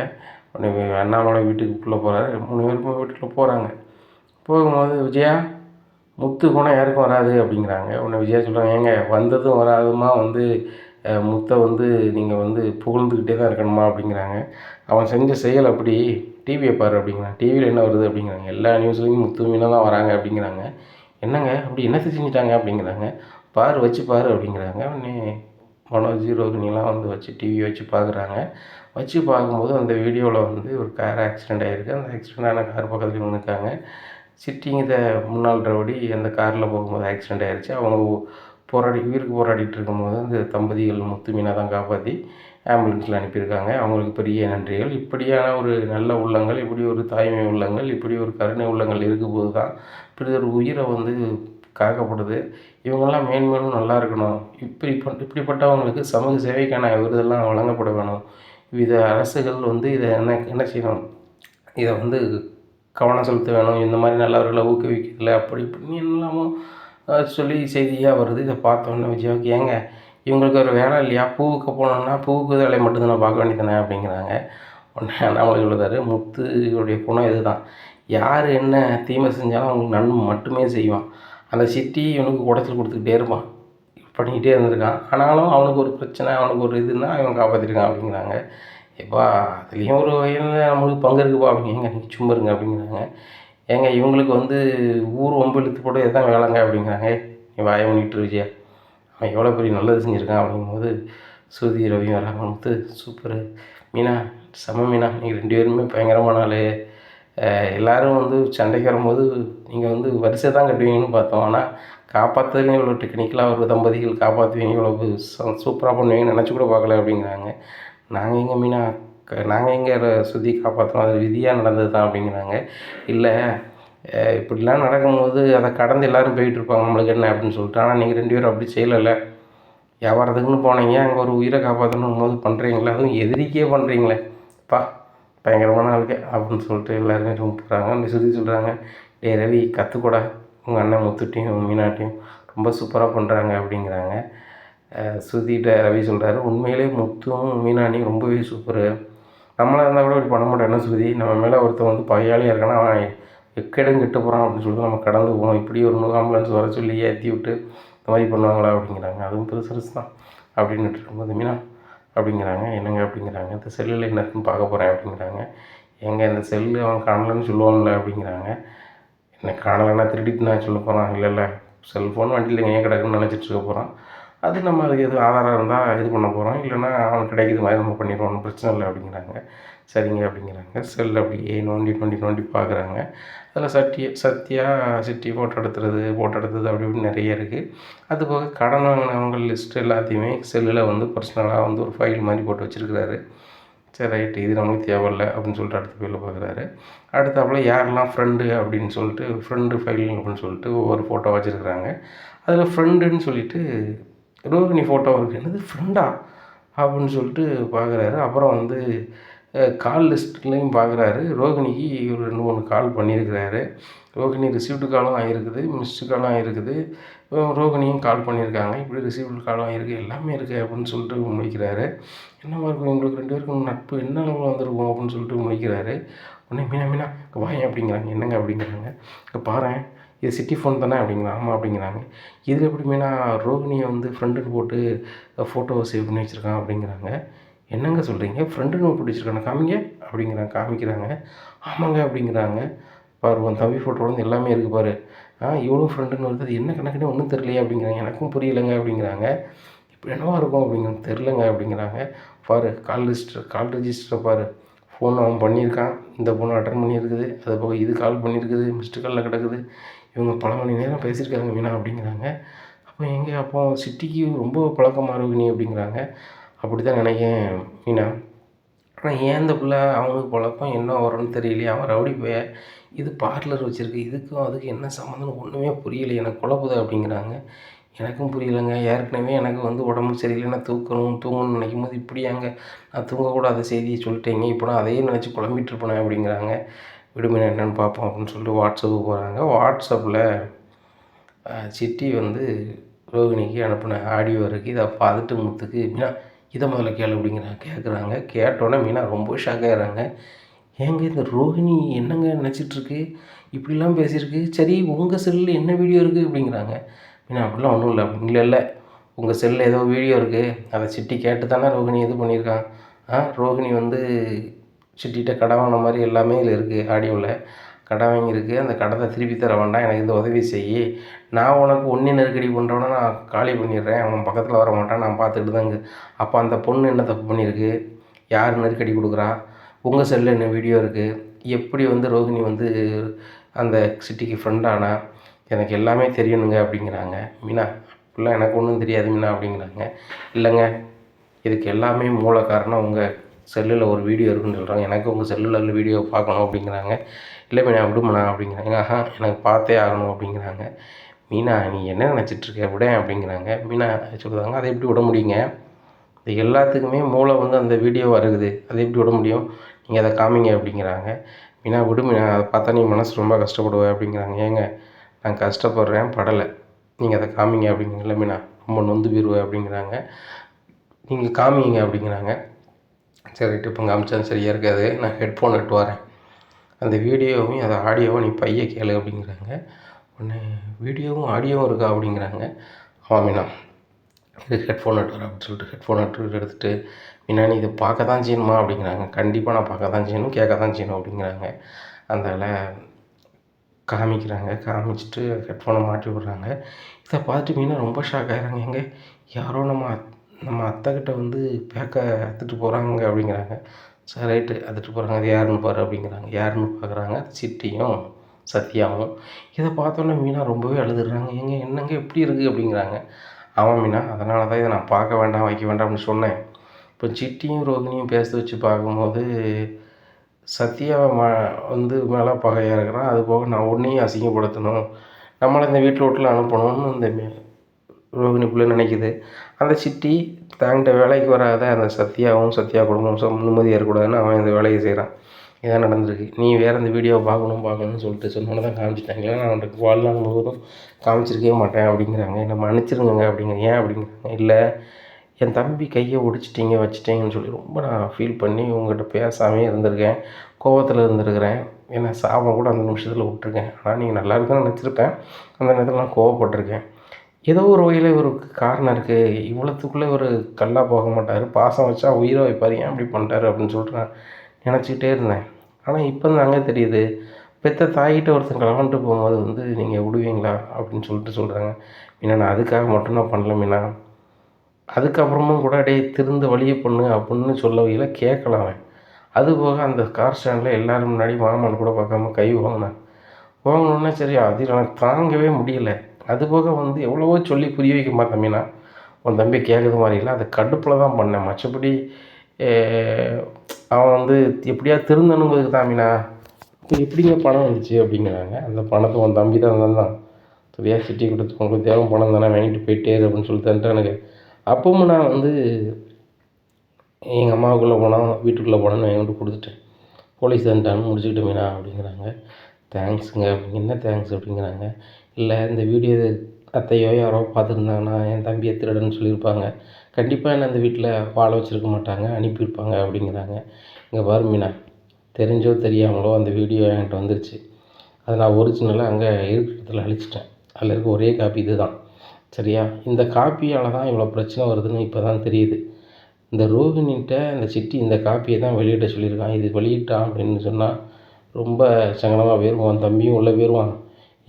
உடனே அண்ணாமலை வீட்டுக்குள்ளே போகிறாரு. 3 பேருக்கும் வீட்டுக்குள்ளே போகிறாங்க. போகும்போது விஜயா முத்து போனால் யாருக்கும் வராது அப்படிங்கிறாங்க. உடனே விஜயா சொல்கிறாங்க, ஏங்க வந்ததும் வராதுமா வந்து முத்தை வந்து நீங்கள் வந்து புகழ்ந்துக்கிட்டே தான் இருக்கணுமா அப்படிங்கிறாங்க. அவன் செஞ்ச செயல் அப்படி, டிவியை பாரு அப்படிங்கிறான். டிவியில் என்ன வருது அப்படிங்கிறாங்க. எல்லா நியூஸ்லேயும் முத்து மீனா தான் வராங்க அப்படிங்கிறாங்க. என்னங்க அப்படி என்னத்தை செஞ்சுட்டாங்க அப்படிங்கிறாங்க. பாரு வச்சு பாரு அப்படிங்கிறாங்க. உடனே மனோஜ் ரோகிணிலாம் வந்து வச்சு டிவி வச்சு பார்க்குறாங்க. வச்சு பார்க்கும்போது அந்த வீடியோவில் வந்து ஒரு கார் ஆக்சிடெண்ட் ஆகிருக்கு. அந்த ஆக்சிடெண்ட் ஆன கார் பக்கத்தில் நின்றுருக்காங்க. சிட்டிங்கிற முன்னாள் ரவுடி அந்த காரில் போகும்போது ஆக்சிடெண்ட் ஆகிருச்சு. அவங்க உயிருக்கு போராடிட்டு இருக்கும்போது அந்த தம்பதிகள் முத்து மீனா தான் காப்பாற்றி ஆம்புலன்ஸில் அனுப்பியிருக்காங்க. அவங்களுக்கு பெரிய நன்றிகள். இப்படியான ஒரு நல்ல உள்ளங்கள், இப்படி ஒரு தாய்மை உள்ளங்கள், இப்படி ஒரு கருணை உள்ளங்கள் இருக்கும்போது தான் இப்படி ஒரு உயிரை வந்து காக்கப்படுது. இவங்கெல்லாம் மேன்மேலும் நல்லா இருக்கணும். இப்படிப்பட்டவங்களுக்கு சமூக சேவைக்கான விருதெல்லாம் வழங்கப்பட வேணும். இதை அரசுகள் வந்து இதை என்ன செய்யணும், இதை வந்து கவனம் செலுத்த வேணும். இந்த மாதிரி நல்லவர்களை ஊக்குவிக்கிறதில்ல அப்படி இப்படின்னு என்னெல்லாமோ சொல்லி செய்தியாக வருது. இதை பார்த்தோன்னே விஜயாவுக்கு, ஏங்க இவங்களுக்கு ஒரு வேலை இல்லையா? பூவுக்கு போனோம்னா பூவுக்கு வேலையை மட்டும்தானே பார்க்க வேண்டியதானே அப்படிங்கிறாங்க. உடனே அண்ணாமலை சொல்லுறாரு, முத்துடைய குணம் இதுதான். யார் என்ன தீமை செஞ்சாலும் அவங்களுக்கு நன்மை மட்டுமே செய்வான். அந்த சிட்டி இவனுக்கு குடைச்சல் கொடுத்துக்கிட்டே இருப்பான், பண்ணிக்கிட்டே இருந்திருக்கான். ஆனாலும் அவனுக்கு ஒரு பிரச்சனை, அவனுக்கு ஒரு இதுன்னா இவன் காப்பாற்றிருக்கான் அப்படிங்கிறாங்க. எப்பா அதுலேயும் ஒரு வகையில் நம்மளுக்கு பங்கு இருக்குப்பா அப்படிங்க. நீங்கள் சும்மா இருங்க அப்படிங்கிறாங்க. ஏங்க இவங்களுக்கு வந்து ஊர் வம்பு இழுத்து போட்டு எதான் வேலைங்க அப்படிங்கிறாங்க. நீ வாயை பண்ணிட்டு விஜயா, அவன் எவ்வளோ பெரிய நல்லது செஞ்சுருக்கான் அப்படிங்கும்போது ஸ்ருதி ரவியும் வராங்க. வந்து சூப்பரு மீனா, செம மீனா, நீங்கள் 2 பேருமே பயங்கரமான ஆள். எல்லோரும் வந்து சண்டைக்கு வரும்போது நீங்கள் வந்து வரிசை தான் கட்டுவீங்கன்னு பார்த்தோம். ஆனால் காப்பாற்றுறதுலேயும் இவ்வளோ டெக்னிக்கலாக ஒரு தம்பதிகள் காப்பாற்றுவீங்க, இவ்வளோ சூப்பராக பண்ணுவீங்கன்னு நினச்சி கூட பார்க்கல அப்படிங்கிறாங்க. நாங்கள் எங்கே மீனா, நாங்கள் எங்கே ஸ்ருதி காப்பாற்றுறோம், அது விதியாக நடந்தது தான் அப்படிங்கிறாங்க. இல்லை இப்படிலாம் நடக்கும்போது அதை கடந்து எல்லோரும் போயிட்டுருப்பாங்க, நம்மளுக்கு என்ன அப்படின்னு சொல்லிட்டு. ஆனால் நீங்கள் 2 பேரும் அப்படி செய்யலைல்ல. வியாபாரத்துக்குன்னு போனீங்க, அங்கே ஒரு உயிரை காப்பாற்றணும் போது பண்ணுறீங்களே, அதுவும் எதிரிக்கே பண்ணுறீங்களே பா, பயங்கரமான ஆளுக்கு அப்படின்னு சொல்லிட்டு எல்லாருமே ரொம்ப போகிறாங்க. ஸ்ருதி சொல்கிறாங்க, டேய் ரவி கற்றுக்கூடா, உங்கள் அண்ணன் முத்துட்டையும் மீனாட்டையும் ரொம்ப சூப்பராக பண்ணுறாங்க அப்படிங்கிறாங்க. ஸ்ருதிகிட்ட ரவி சொல்கிறாரு, உண்மையிலே முத்தும் மீனாட்டையும் ரொம்பவே சூப்பரு. நம்மளாக இருந்தால் கூட இப்படி பண்ண மாட்டோம். என்ன ஸ்ருதி, நம்ம மேலே ஒருத்தன் வந்து பகையாளியாக இருக்கானா, அவன் எக்கேடும் கெட்டு போகிறான் அப்படின்னு சொல்லிட்டு நம்ம கடந்து போவோம். இப்படி ஒரு ஆம்புலன்ஸ் வர சொல்லி ஏற்றி விட்டு இந்த மாதிரி பண்ணுவாங்களா அப்படிங்கிறாங்க. அதுவும் பெருசு தான் அப்படின்ட்டு இருக்கும்போது, மீனா அப்படிங்கிறாங்க. என்னங்க அப்படிங்கிறாங்க. இந்த செல்லில் என்ன இருக்குன்னு பார்க்க போகிறேன் அப்படிங்கிறாங்க. ஏங்க இந்த செல்லு அவன் காணலன்னு சொல்லுவான்ல அப்படிங்கிறாங்க. என்ன காணலைன்னா திருடிட்டு நான் சொல்ல போகிறான்? இல்லை செல்ஃபோன் வண்டியில் எங்கேயே கிடக்குன்னு நினச்சிட்டு இருக்க போகிறான். அது நம்ம அதுக்கு எதுவும் ஆதாரம் இருந்தால் இது பண்ண போகிறோம், இல்லைன்னா அவனுக்கு கிடைக்கிது மாதிரி நம்ம பண்ணிடுவோம், ஒன்றும் பிரச்சனை இல்லை அப்படிங்கிறாங்க. சரிங்க அப்படிங்கிறாங்க. செல் அப்படியே நோண்டி பார்க்குறாங்க. அதில் சத்யா சிட்டி ஃபோட்டோ எடுத்தது அப்படி இப்படின்னு நிறைய இருக்குது. அதுபோக கடன் வாங்கினவங்க லிஸ்ட்டு எல்லாத்தையுமே செல்லில் வந்து பர்சனலாக வந்து ஒரு ஃபைல் மாதிரி போட்டு வச்சுருக்கிறாரு. சரி ரைட்டு, இது நம்மளுக்கு தேவையில்லை அப்படின்னு சொல்லிட்டு அடுத்த ஃபைலில் பார்க்குறாரு. அடுத்தாப்புல யாரெல்லாம் ஃப்ரெண்டு அப்படின்னு சொல்லிட்டு ஃப்ரெண்டு ஃபைல் அப்படின்னு சொல்லிட்டு ஒவ்வொரு ஃபோட்டோ வச்சுருக்குறாங்க. அதில் ஃப்ரெண்டுன்னு சொல்லிட்டு ரோகிணி ஃபோட்டோ இருக்குது. என்னது ஃப்ரெண்டா அப்படின்னு சொல்லிட்டு பார்க்குறாரு. அப்புறம் வந்து கால் லிஸ்ட்லேயும் பார்க்குறாரு. ரோகிணிக்கு ஒரு 2-3 கால் பண்ணியிருக்கிறாரு. ரோகிணி ரிசீவ்டு காலும் ஆகிருக்குது, மிஸ்டு காலும் ஆகிருக்குது. ரோகிணியும் கால் பண்ணியிருக்காங்க. இப்படி ரிசீவ்டு காலும் ஆகிருக்கு, எல்லாமே இருக்குது அப்படின்னு சொல்லிட்டு முடிக்கிறாரு. என்னவா இருக்கும் எங்களுக்கு 2 பேருக்கும் நட்பு என்ன அளவில் வந்திருக்கும் அப்படின்னு சொல்லிட்டு முடிக்கிறாரு. உடனே மீனா வாயேன் அப்படிங்கிறாங்க. என்னங்க அப்படிங்கிறாங்க. இங்கே பாரேன், இது சிட்டி ஃபோன் தானே அப்படிங்கிறாங்க. ஆமாம் அப்படிங்கிறாங்க. இதில் எப்படி மீனா ரோகிணியை வந்து ஃப்ரெண்டுன்னு போட்டு ஃபோட்டோவை சேவ் பண்ணி வச்சுருக்கான் அப்படிங்கிறாங்க. என்னங்க சொல்கிறீங்க, ஃப்ரெண்டுன்னு போட்டு வச்சுருக்காங்க, காமிங்க அப்படிங்கிறாங்க. காமிக்கிறாங்க. ஆமாங்க அப்படிங்கிறாங்க. பாரு உன் தம்பி ஃபோட்டோலேருந்து எல்லாமே இருக்குது பாரு, இவளும் ஃப்ரெண்டுன்னு வருது, அது என்ன கணக்குன்னு ஒன்றும் தெரியலையே அப்படிங்கிறாங்க. எனக்கும் புரியலைங்க அப்படிங்கிறாங்க. இப்போ என்னவா இருக்கும் அப்படிங்கிறாங்க. தெரிலங்க அப்படிங்கிறாங்க. பாரு கால் ரிஜிஸ்டரை பாரு, ஃபோன் அவன் பண்ணியிருக்கான், இந்த பொண்ணு அட்டன் பண்ணியிருக்குது, அது போக இது கால் பண்ணியிருக்குது, மிஸ்டு காலில் கிடக்குது, இவங்க பல மணி நேரம் பேசியிருக்காங்க மீனா அப்படிங்கிறாங்க. அப்போ சிட்டிக்கு ரொம்ப பழக்கமாக ரோகிணி அப்படிங்கிறாங்க. அப்படி தான் நினைக்கிறேன் மீனா. ஆனால் ஏன் இந்த பிள்ளை அவனுக்கு பழக்கம் என்ன வரும்னு தெரியலையே, அவன் ரவுடி பைய, இது பார்லர் வச்சுருக்கு, இதுக்கும் அதுக்கு என்ன சம்மந்தம்னு ஒன்றுமே புரியலை, எனக்கு குழப்புது அப்படிங்கிறாங்க. எனக்கும் புரியலைங்க. ஏற்கனவே எனக்கு வந்து உடம்பு சரியில்லைன்னா தூங்கணும்னு நினைக்கும் போது இப்படியாங்க நான் தூங்கக்கூடாத செய்தியை சொல்லிட்டேங்க, இப்போ நான் அதையே நினச்சி குழம்பிட்டுருப்பேன் அப்படிங்கிறாங்க. விடுமுறை என்னென்னு பார்ப்போம் அப்படின்னு சொல்லிட்டு வாட்ஸ்அப்புக்கு போகிறாங்க. வாட்ஸ்அப்பில் சிட்டி வந்து ரோகிணிக்கு அனுப்பின ஆடியோ இருக்குது. இதை பார்த்துட்டு முத்துக்கு, மீனா இதை முதல்ல கேளு கேட்குறாங்க. கேட்டோன்னே மீனா ரொம்ப ஷாக் ஆகிறாங்க. ஏங்க இந்த ரோகிணி என்னங்க நினச்சிட்ருக்கு, இப்படிலாம் பேசியிருக்கு, சரி உங்கள் செல்லில் என்ன வீடியோ இருக்குது அப்படிங்கிறாங்க. மீனா அப்படிலாம் ஒன்றும் இல்லை. இல்லை உங்கள் செல்லில் ஏதோ வீடியோ இருக்குது, அதை சிட்டி கேட்டு தானே ரோகிணி இது பண்ணியிருக்கான். ரோகிணி வந்து சிட்டிகிட்ட கடன் வாங்கின மாதிரி எல்லாமே இதில் இருக்குது. ஆடியோவில் கடன் வாங்கியிருக்கு. அந்த கடனை திருப்பி தர வேண்டாம், எனக்கு இந்த உதவி செய். நான் உனக்கு ஒன்றி நெருக்கடி பண்ணுறவன நான் காலி பண்ணிடுறேன், அவன் பக்கத்தில் வர மாட்டான், நான் பார்த்துக்கிட்டு தாங்க. அப்போ அந்த பொண்ணு என்ன தப்பு பண்ணியிருக்கு? யார் நெருக்கடி கொடுக்குறா? உங்கள் செல்லில் என்ன வீடியோ இருக்குது? எப்படி வந்து ரோகிணி வந்து அந்த சிட்டிக்கு ஃப்ரெண்டானா? எனக்கு எல்லாமே தெரியணுங்க அப்படிங்கிறாங்க. மீனா, அப்படிலாம் எனக்கு ஒன்றும் தெரியாது மீனா அப்படிங்கிறாங்க. இல்லைங்க, இதுக்கு எல்லாமே மூல காரணம் உங்கள் செல்லில் ஒரு வீடியோ இருக்குன்னு சொல்கிறாங்க. எனக்கு உங்கள் செல்லில் உள்ள வீடியோ பார்க்கணும் அப்படிங்கிறாங்க. இல்லை மீனா விடுமண்ணா அப்படிங்கிறாங்க. எனக்கு பார்த்தே ஆகணும் அப்படிங்கிறாங்க. மீனா, நீ என்ன நினச்சிட்ருக்க, விடேன் அப்படிங்கிறாங்க. மீனா சொல்லுவாங்க, அதை எப்படி விட முடியுங்க? இது எல்லாத்துக்குமே மூளை வந்து அந்த வீடியோ வருகுது, அதை எப்படி விட முடியும்? நீங்கள் அதை காமிங்க அப்படிங்கிறாங்க. மீனா, விடு மீனா, அதை பார்த்தா நீ மனசு ரொம்ப கஷ்டப்படுவேன் அப்படிங்கிறாங்க. ஏங்க, நான் கஷ்டப்படுறேன் படலை, நீங்கள் அதை காமிங்க அப்படிங்கிறீங்கள மீனா, ரொம்ப நொந்து போயிடுவேன் அப்படிங்கிறாங்க. நீங்கள் காமிங்க அப்படிங்கிறாங்க. சரி ரைட்டு, இப்போ காமிச்சா சரியாக இருக்காது, நான் ஹெட்ஃபோன் எடுத்து வரேன், அந்த வீடியோவையும் அதை ஆடியோவை நீ பைய கேளு அப்படிங்கிறாங்க. உடனே வீடியோவும் ஆடியோவும் இருக்கா அப்படிங்கிறாங்க. ஆமாம் மீனா, இது ஹெட்ஃபோன் எடுத்து வரேன் அப்படின்னு சொல்லிட்டு ஹெட்ஃபோன் எடுத்துகிட்டு, மீனா நீ இதை பார்க்க தான் செய்யணுமா அப்படிங்கிறாங்க. கண்டிப்பாக நான் பார்க்க தான் செய்யணும், கேட்க தான் செய்யணும் அப்படிங்கிறாங்க. அதனால் காமிக்கிறாங்க. காமிச்சிட்டு ஹெட்ஃபோனை மாட்டி விட்றாங்க. இதை பார்த்துட்டு மீனா ரொம்ப ஷாக் ஆகிறாங்க. எங்கே யாரோ நம்ம அத்தைக்கிட்ட வந்து பேக்கை எடுத்துகிட்டு போகிறாங்க அப்படிங்கிறாங்க. சரி ரைட்டு, எடுத்துகிட்டு போகிறாங்க, அது யாருன்னு பாரு அப்படிங்கிறாங்க. யாருன்னு பார்க்குறாங்க, சிட்டியும் சத்யாவும். இதை பார்த்தோன்னே மீனா ரொம்பவே அழுதுடுறாங்க. என்னங்க எப்படி இருக்குது அப்படிங்கிறாங்க. ஆமாம் மீனா, அதனால தான் இதை நான் பார்க்க வேண்டாம் வைக்க வேண்டாம் அப்படின்னு சொன்னேன். இப்போ சிட்டியும் ரோகிணியும் பேச வச்சு பார்க்கும்போது சத்யாவை வந்து மேலே பகையாக இருக்கிறான். அது போக நான் உன்னையும் அசிங்கப்படுத்தணும், நம்மளை இந்த வீட்டில் விட்டுல அனுப்பணும்னு இந்த ரோகிணிக்குள்ளே நினைக்குது. அந்த சிட்டி தாங்கிட்ட வேலைக்கு வராத அந்த சத்யா குடும்பம் நிம்மதியாக இருக்கக்கூடாதுன்னு அவன் இந்த வேலையை செய்கிறான். இதான் நடந்திருக்கு. நீ வேறு இந்த வீடியோவை பார்க்கணும்னு சொல்லிட்டு சொன்னோன்னே தான் காமிச்சிட்டாங்க. நான் அவனுக்கு வாழ்நாள் முழுவதும் காமிச்சிருக்கவே மாட்டேன் அப்படிங்கிறாங்க. என்னை மன்னிச்சிருங்க அப்படிங்க. ஏன் அப்படிங்கிறாங்க. இல்லை, என் தம்பி கையை ஒடிச்சிட்டிங்க வச்சிட்டிங்கன்னு சொல்லி ரொம்ப நான் ஃபீல் பண்ணி உங்கள்கிட்ட பேசாமே இருந்திருக்கேன், கோவத்தில் இருந்திருக்கிறேன். ஏன்னா சாபம் கூட அந்த நிமிஷத்தில் விட்டுருக்கேன். ஆனால் நீங்கள் நல்லா இருக்குன்னு நினச்சிருப்பேன், அந்த நேரத்தில் நான் கோவப்பட்டிருக்கேன். ஏதோ ஒரு வகையில் ஒரு காரணம் இருக்குது, இவ்வளோத்துக்குள்ளே ஒரு கல்லாக போக மாட்டார், பாசம் வச்சா உயிரை வைப்பார், ஏன் அப்படி பண்ணிட்டாரு அப்படின்னு சொல்லிட்டு நான் நினச்சிக்கிட்டே இருந்தேன். ஆனால் இப்போ தாங்க தெரியுது, பெற்ற தாய்கிட்ட ஒருத்தன் கலந்துட்டு போகும்போது வந்து நீங்கள் விடுவீங்களா அப்படின்னு சொல்கிறாங்க. மீனா, நான் அதுக்காக மட்டும் நான் பண்ணல மீனா, அதுக்கப்புறமும் கூட திருந்த வழியை பண்ணு அப்படின்னு சொல்ல வகையில் கேட்கலாம் அவன். அதுபோக அந்த கார் ஸ்டாண்டில் எல்லோரும் முன்னாடி மாமன் கூட பார்க்காம கை வாங்கினோன்னே சரி, அதில் எனக்கு தாங்கவே முடியல. அதுபோக வந்து எவ்வளவோ சொல்லி புரிய வைக்க மாட்டேன் மீனா, உன் தம்பி கேட்குறது மாதிரி இல்லை, அது கடுப்பில் தான் பண்ணேன். மற்றபடி அவன் வந்து எப்படியாவது திருந்தணுங்கிறதுக்கு தான் மீனா. இப்போ எப்படிங்க பணம் வந்துச்சு அப்படிங்கிறாங்க. அந்த பணத்தை உன் தம்பி தான் தான் சரியா சிட்டி கொடுத்து உங்களுக்கு தேவை பணம் தானே, வாங்கிட்டு போயிட்டே அப்படின்னு சொல்லிட்டு எனக்கு. அப்பவும் நான் வந்து எங்கள் அம்மாவுக்குள்ளே போனால் வீட்டுக்குள்ளே போனேன்னு வாங்கிட்டு கொடுத்துட்டேன். போலீஸ் வந்துட்டான்னு முடிச்சுக்கிட்டு மீனா அப்படிங்கிறாங்க. தேங்க்ஸுங்க அப்படிங்க. என்ன தேங்க்ஸ் அப்படிங்கிறாங்க. இல்லை, இந்த வீடியோ அத்தையோ யாரோ பார்த்துருந்தாங்கன்னா என் தம்பியை திருடன்னு சொல்லியிருப்பாங்க, கண்டிப்பாக என்ன அந்த வீட்டில் வாழ வச்சுருக்க மாட்டாங்க, அனுப்பியிருப்பாங்க அப்படிங்கிறாங்க. இங்கே பாரு மீனா, தெரிஞ்சோ தெரியாமலோ அந்த வீடியோ என்கிட்ட வந்துருச்சு, அதை நான் ஒரிஜினலாக அங்கே இருக்கிற அழிச்சிட்டேன். அதில் இருக்க ஒரே காப்பி இது தான், சரியா? இந்த காப்பியால் தான் இவ்வளோ பிரச்சனை வருதுன்னு இப்போ தான் தெரியுது. இந்த ரோஹிணிகிட்ட இந்த சிட்டி இந்த காப்பியை தான் வெளியிட சொல்லியிருக்கான். இது வெளியிட்டான் அப்படின்னு சொன்னால் ரொம்ப சங்கடமாக போயிடுவான், உன் தம்பியும் உள்ளே போயிடுவான்,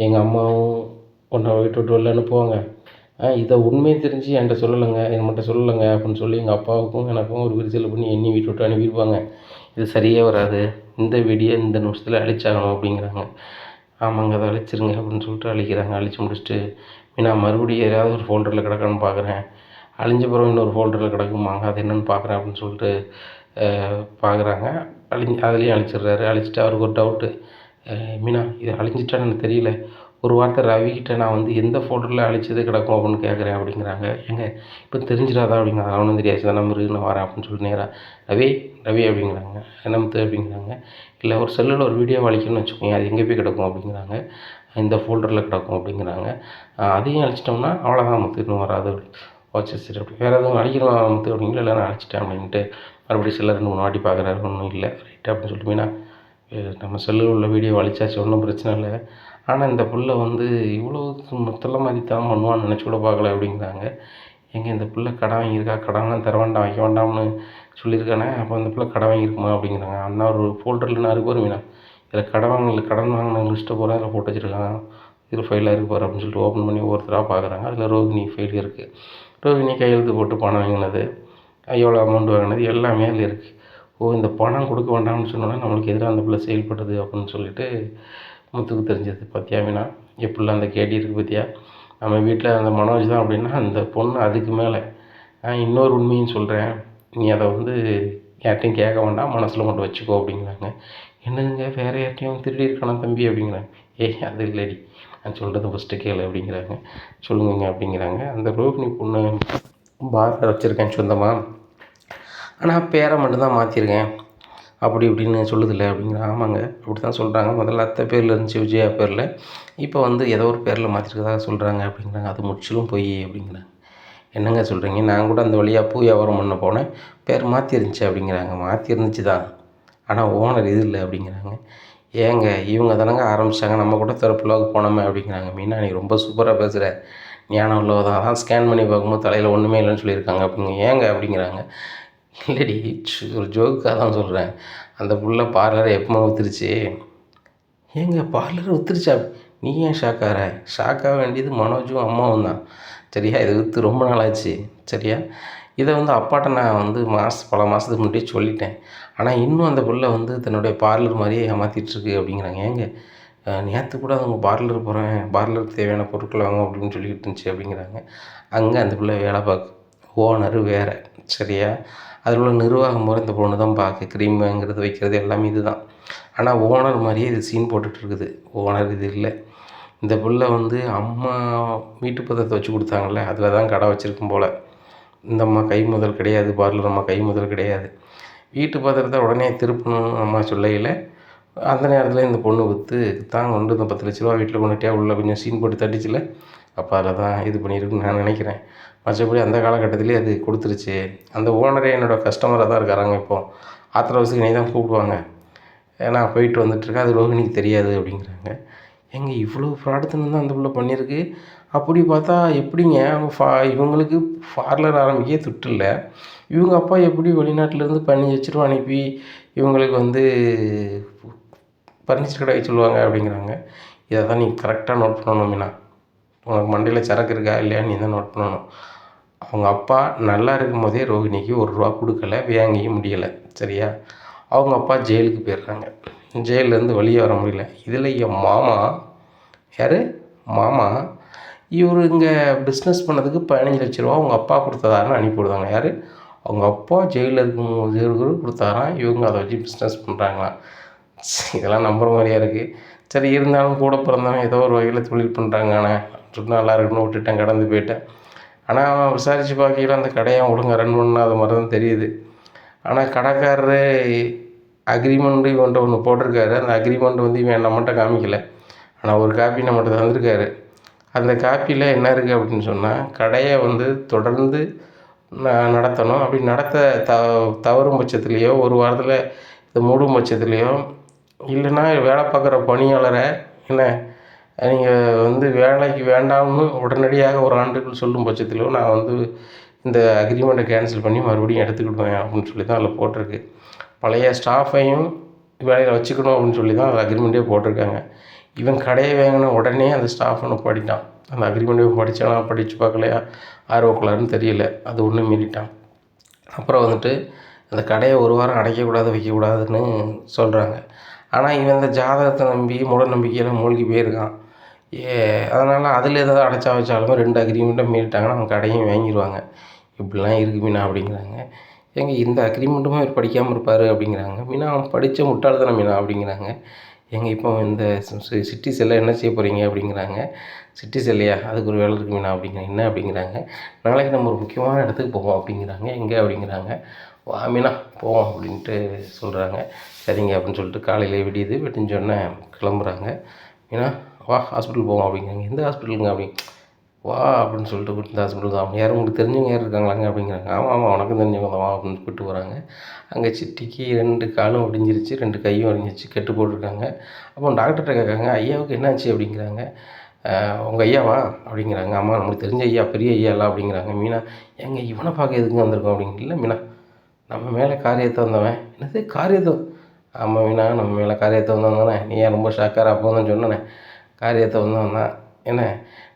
எங்கள் அம்மாவும் உன்னை வீட்டு விட்டு வெளில அனுப்புவாங்க. இதை உண்மையை தெரிஞ்சு என்கிட்ட சொல்லலைங்க, என்கிட்ட சொல்லலைங்க அப்படின்னு சொல்லி எங்கள் அப்பாவுக்கும் எனக்கும் ஒரு விரிசல் பண்ணி என்னை வீட்டு விட்டு அனுப்பியிருப்பாங்க. இது சரியே வராது, இந்த வீடியோ இந்த நிமிஷத்தில் அழிச்சாகணும் அப்படிங்கிறாங்க. ஆமாங்க, அதை அழிச்சிருங்க அப்படின்னு சொல்லிட்டு அழிக்கிறாங்க. அழிச்சு முடிச்சுட்டு மீனா மறுபடியும் ஏதாவது ஒரு ஃபோல்டரில் கிடக்கான்னு பார்க்குறேன். அழிஞ்ச பிறகு இன்னொரு ஃபோல்டரில் கிடக்குமாங்க, அது என்னென்னு பார்க்குறேன் அப்படின்னு சொல்லிட்டு பார்க்குறாங்க. அதுலேயும் அழிச்சிடுறாரு. அழிச்சிட்டு அவருக்கு ஒரு டவுட்டு, மீனா இது அழிஞ்சிட்டான்னு எனக்கு தெரியல, ஒரு வார்த்தை ரவிக்கிட்ட நான் வந்து எந்த ஃபோல்டரில் அழிச்சது கிடக்கும் அப்படின்னு கேட்குறேன் அப்படிங்கிறாங்க. ஏங்க இப்போ தெரிஞ்சிடாதா அப்படிங்கிறாங்க. அவனும் தெரியாது, தான் நம்பரு நான் வரேன் அப்படின்னு சொல்லிட்டு நேராக ரவி அப்படிங்கிறாங்க. என்ன முத்து அப்படிங்கிறாங்க. இல்லை, ஒரு செல்லில் ஒரு வீடியோ அழிக்கணும்னு வச்சுக்கோங்க, அது எங்கே போய் கிடக்கும் அப்படிங்கிறாங்க. இந்த ஃபோல்டரில் கிடக்கும் அப்படிங்கிறாங்க. அதையும் அழிச்சிட்டோம்னா அவ்வளோதான் முத்து, இன்னும் வராது அப்படி. சரி அப்படி வேறு எதுவும் அழிக்கணும் முத்து அப்படிங்களா? இல்லை, நான் அழிச்சிட்டேன் அப்படின்ட்டு மறுபடியும் செல்லை 2-3 வாட்டி பார்க்குறாரு. ஒன்றும் இல்லை, ரைட்டு அப்படின்னு சொல்லிட்டு மீனா, நம்ம செல்லில் உள்ள வீடியோ அழிச்சாச்சு, ஒன்றும் பிரச்சனை இல்லை, ஆனால் இந்த புள்ள வந்து இவ்வளோ மொத்தல மாதிரி தான் பண்ணுவான்னு நினச்சி கூட பார்க்கல அப்படிங்கிறாங்க. எங்கே இந்த பிள்ளை கடன் வாங்கியிருக்கா, கடன்லாம் தர வேண்டாம் வைக்க வேண்டாம்னு சொல்லியிருக்கானே, அப்போ அந்த பிள்ளை கடன் வாங்கியிருக்குமா அப்படிங்கிறாங்க. அண்ணா ஒரு ஃபோல்டரில் நான் இருக்கு பாருங்க, இதில் கடன் வாங்கின லிஸ்ட்டை பூரா இதில் போட்டு வச்சுருக்காங்க. இதில் ஃபைலாக இருக்கு பாரு அப்படின்னு சொல்லிட்டு ஓப்பன் பண்ணி ஒவ்வொருத்தராக பார்க்குறாங்க. அதில் ரோகிணி ஃபைல் இருக்குது. ரோகிணி கையெழுத்து போட்டு பணம் வாங்கினது, எவ்வளோ அமௌண்ட் வாங்கினது எல்லாமே அதில் இருக்குது. ஓ, இந்த பணம் கொடுக்க வேண்டாம்னு சொன்னோன்னா நம்மளுக்கு எதிராக அந்த பிள்ளை செயல்படுது அப்படின்னு சொல்லிட்டு முத்துக்கு தெரிஞ்சது. பார்த்தியா மீனா, எப்படிலாம் அந்த கேடி இருக்குது பார்த்தியா. நம்ம வீட்டில் அந்த மனோஜ் தான் அப்படின்னா அந்த பொண்ணு அதுக்கு மேலே. இன்னொரு உண்மையும் சொல்கிறேன், நீ அதை வந்து யார்ட்டையும் கேட்க வேண்டாம், மனசில் மட்டும் வச்சுக்கோ அப்படிங்கிறாங்க. என்னதுங்க வேறு யார்ட்டையும் திருடி இருக்கானா தம்பி அப்படிங்கிறாங்க. ஏய் அது இல்லடி, நான் சொல்கிறது ஃபஸ்ட்டு கேளு அப்படிங்கிறாங்க. சொல்லுங்கங்க அப்படிங்கிறாங்க. அந்த ரோஹிணி பொண்ணு பார்ல வச்சுருக்கேன் சொந்தமாக, ஆனால் பேரை மட்டும்தான் மாற்றிருக்கேன் அப்படி இப்படின்னு சொல்லுதில்ல அப்படிங்கிறாங்க. ஆமாங்க அப்படி தான் சொல்கிறாங்க. முதல்ல அத்தை பேரில் இருந்துச்சு, விஜயா பேரில், இப்போ வந்து ஏதோ ஒரு பேரில் மாற்றிருக்கதாக சொல்கிறாங்க அப்படிங்கிறாங்க. அது முற்றிலும் பொய் அப்படிங்கிறாங்க. என்னங்க சொல்கிறீங்க, நான் கூட அந்த வழியாக பூ வியாபாரம் பண்ண போனேன், பேர் மாற்றி இருந்துச்சு அப்படிங்கிறாங்க. மாற்றி இருந்துச்சு தான், ஆனால் ஓனர் இது இல்லை அப்படிங்கிறாங்க. ஏங்க இவங்க தானங்க ஆரம்பித்தாங்க, நம்ம கூட திறப்புலாவுக்கு போனோமே அப்படிங்கிறாங்க. மீனா நீ ரொம்ப சூப்பராக பேசுகிற, ஞானம் உள்ளவதான், அதான் ஸ்கேன் பண்ணி பார்க்கும்போது தலையில் ஒன்றுமே இல்லைன்னு சொல்லியிருக்காங்க அப்படிங்க. ஏங்க அப்படிங்கிறாங்க. இல்லடி ஒரு ஜோக்காக தான் சொல்கிறேன், அந்த புள்ள பார்லரை எப்போ விற்றுருச்சு. ஏங்க பார்லர் விற்றுருச்சா? நீ ஏன் ஷாக்காகிற? ஷாக்காக வேண்டியது மனோஜும் அம்மாவும் தான். சரியா, இதை விற்று ரொம்ப நாள் ஆச்சு. சரியா, இதை வந்து அப்பாட்ட நான் வந்து பல மாதத்துக்கு முன்னாடியே சொல்லிட்டேன். ஆனால் இன்னும் அந்த புள்ள வந்து தன்னுடைய பார்லர் மாதிரியே ஏமாற்றிட்டுருக்கு அப்படிங்கிறாங்க. ஏங்க நேற்று கூட அவங்க பார்லர் போகிறேன், பார்லருக்கு தேவையான பொருட்கள் வாங்க அப்படின்னு சொல்லிக்கிட்டு இருந்துச்சு அப்படிங்கிறாங்க. அங்கே அந்த பிள்ளை வேலை பார்க்கு, ஓனரு வேறு. சரியா, அதில் உள்ள நிர்வாகம் போகிற இந்த பொண்ணு தான் பார்க்க, க்ரீம் வாங்குறது வைக்கிறது எல்லாமே இது தான். ஆனால் ஓனர் மாதிரியே இது சீன் போட்டுட்ருக்குது. ஓனர் இது இல்லை. இந்த பிள்ளை வந்து அம்மா வீட்டு பத்திரத்தை வச்சு கொடுத்தாங்கள்ல, அதில் தான் கடை வச்சுருக்கும் போல். இந்த அம்மா கை முதல் கிடையாது, பார்லர் அம்மா கை முதல் கிடையாது. வீட்டு பத்திரத்தை உடனே திருப்பணும் அம்மா சொல்லையில், அந்த நேரத்தில் இந்த பொண்ணு விற்று தான் கொண்டு இந்த 10 லட்ச ரூபா வீட்டில் கொண்டுட்டியா உள்ள கொஞ்சம் சீன் போட்டு தட்டிச்சில்ல, அப்போ அதில் தான் இது பண்ணியிருக்குன்னு நான் நினைக்கிறேன். மற்றபடி அந்த காலகட்டத்திலே அது கொடுத்துருச்சு. அந்த ஓனரே என்னோடய கஸ்டமராக தான் இருக்காராங்க. இப்போது ஆத்திர அவசரத்துக்கு என்னை தான் கூப்பிடுவாங்க, நான் போயிட்டு வந்துட்டுருக்கேன், அது ரோஹிணிக்கு தெரியாது அப்படிங்கிறாங்க. ஏங்க இவ்வளோ ஃப்ராடுத்தனம் தான் அந்த பிள்ளை பண்ணியிருக்கு. அப்படி பார்த்தா எப்படிங்க அவங்க இவங்களுக்கு பார்லர் ஆரம்பிக்கவே துட்டு இல்லை. இவங்க அப்பா எப்படி வெளிநாட்டிலேருந்து 15 லட்ச ரூபா அனுப்பி இவங்களுக்கு வந்து ஃபர்னிச்சர் கடை வைக்க சொல்லுவாங்க அப்படிங்கிறாங்க. இதை தான் நீ கரெக்டாக நோட் பண்ணணும் மீனா. உனக்கு மண்டையில் சரக்கு இருக்கா இல்லையா நீ தான் நோட் பண்ணணும். அவங்க அப்பா நல்லா இருக்கும் போதே ரோஹிணிக்கு ₹1 கொடுக்கல, வாங்கியும் முடியலை. சரியா, அவங்க அப்பா ஜெயிலுக்கு போயிடுறாங்க. ஜெயிலேருந்து வெளியே வர முடியல. இதில் என் மாமா, யார் மாமா, இவர் இங்கே பிஸ்னஸ் பண்ணதுக்கு 15 லட்ச ரூபா அவங்க அப்பா கொடுத்ததாருன்னு அனுப்பிவிடுவாங்க. யார், அவங்க அப்பா ஜெயிலில் இருக்கும் கொடுத்தாராம், இவங்க அதை வச்சு பிஸ்னஸ் பண்ணுறாங்களாம். இதெல்லாம் நம்புகிற மாதிரியா இருக்குது. சரி, இருந்தாலும் கூட பிறந்தவன் ஏதோ ஒரு வகையில் தொழில் பண்ணுறாங்கண்ணே சொன்னால் நல்லா இருக்குன்னு விட்டுட்டேன், கடந்து போயிட்டேன். ஆனால் விசாரித்து பார்க்கையில் அந்த கடையை ஒழுங்காக ரன் பண்ணாத மாதிரி தான் தெரியுது. ஆனால் கடைக்காரரு அக்ரிமெண்ட்டு இவன்ட்ட ஒன்று போட்டிருக்காரு. அந்த அக்ரிமெண்ட் வந்து இவன் நம்மகிட்ட காமிக்கலை, ஆனால் ஒரு காப்பி நம்மகிட்ட தந்திருக்காரு. அந்த காப்பியில் என்ன இருக்குது அப்படின்னு சொன்னால், கடையை வந்து தொடர்ந்து நடத்தணும். அப்படி நடத்த தவறும் பட்சத்துலேயோ, ஒரு வாரத்தில் இது மூடும் பட்சத்துலேயோ, இல்லைன்னா வேலை பார்க்குற பணியாளரை என்ன நீங்கள் வந்து வேலைக்கு வேண்டாம்னு உடனடியாக ஒரு ஆண்டுக்குள் சொல்லும் பட்சத்திலோ நான் வந்து இந்த அக்ரிமெண்ட்டை கேன்சல் பண்ணி மறுபடியும் எடுத்துக்கிடுவேன் அப்படின்னு சொல்லி தான் அதில் போட்டிருக்கு. பழைய ஸ்டாஃபையும் வேலையில் வச்சுக்கணும் அப்படின்னு சொல்லி தான் அதில் அக்ரிமெண்ட்டே போட்டிருக்காங்க. இவன் கடையை வாங்கின உடனே அந்த ஸ்டாஃப் ஒன்று படித்தான். அந்த அக்ரிமெண்ட்டை படித்தானா படித்து பார்க்கலையா ஆர்வக்குள்ளாருன்னு தெரியல, அது ஒன்று மீறிட்டான். அப்புறம் வந்துட்டு அந்த கடையை ஒரு வாரம் அடைக்கக்கூடாது வைக்கக்கூடாதுன்னு சொல்கிறாங்க. ஆனால் இவன் இந்த ஜாதகத்தை நம்பி மூட நம்பிக்கையில் மூழ்கி போயிருக்கான். அதனால் அதில் ஏதாவது அடைச்சா வச்சாலுமே 2 அக்ரிமெண்ட்டை மீறிட்டாங்கன்னா அவங்க கடையும் வாங்கிடுவாங்க. இப்படிலாம் இருக்குது மீனா அப்படிங்கிறாங்க. ஏங்க இந்த அக்ரிமெண்ட்டுமே அவர் படிக்காமல் இருப்பார் அப்படிங்கிறாங்க. மீனா அவன் படித்த முட்டாள்தானே மீனா அப்படிங்கிறாங்க. ஏங்க இப்போ இந்த சிட்டி செல்லை என்ன செய்ய போகிறீங்க அப்படிங்கிறாங்க. சிட்டி செல்லையா, அதுக்கு ஒரு வேலை இருக்குது மீனா அப்படிங்கிறாங்க. என்ன அப்படிங்கிறாங்க. நாளைக்கு நம்ம ஒரு முக்கியமான இடத்துக்கு போவோம் அப்படிங்கிறாங்க. எங்கே அப்படிங்கிறாங்க. வா மீனா போவோம் அப்படின்ட்டு சொல்கிறாங்க. சரிங்க அப்படின்னு சொல்லிட்டு காலையிலே விடியுது, விடிஞ்சோடனே கிளம்புறாங்க. மீனா வா ஹாஸ்பிட்டல் போவோம் அப்படிங்கிறாங்க. எந்த ஹாஸ்பிட்டலுங்க அப்படி, வா அப்படின்னு சொல்லிட்டு இந்த ஹாஸ்பிட்டல் தான். அவங்க யாரும் உங்களுக்கு தெரிஞ்சவங்க யார் இருக்காங்களாங்க அப்படிங்கிறாங்க. ஆமாம் ஆமாம் உனக்கும் தெரிஞ்சவங்க தான் வா அப்படின்னு கூப்பிட்டு போகிறாங்க. அங்கே சிட்டிக்கு 2 காலும் ஒடிஞ்சிருச்சு, 2 கையும் ஒடிஞ்சிருச்சு, கெட்டு போட்டிருக்காங்க. அப்போ டாக்டர்கிட்ட கேட்காங்க, ஐயாவுக்கு என்னாச்சு அப்படிங்கிறாங்க. உங்கள் ஐயாவா அப்படிங்கிறாங்க. ஆமாம் நம்மளுக்கு தெரிஞ்ச ஐயா, பெரிய ஐயாலாம் அப்படிங்கிறாங்க. மீனா ஏங்க இவனை பார்க்க எதுக்குங்க வந்திருக்கோம் அப்படிங்க. இல்லை மீனா நம்ம மேலே காரியத்தை வந்தவன். என்னது காரியத்தை? ஆமாம் மீனா நம்ம மேலே காரியத்தை வந்தவன் தானே. நீ ஏன் ரொம்ப ஷாக்கார? அப்போ தான் சொன்னேனே காரியத்தை வந்தவன் தான். என்ன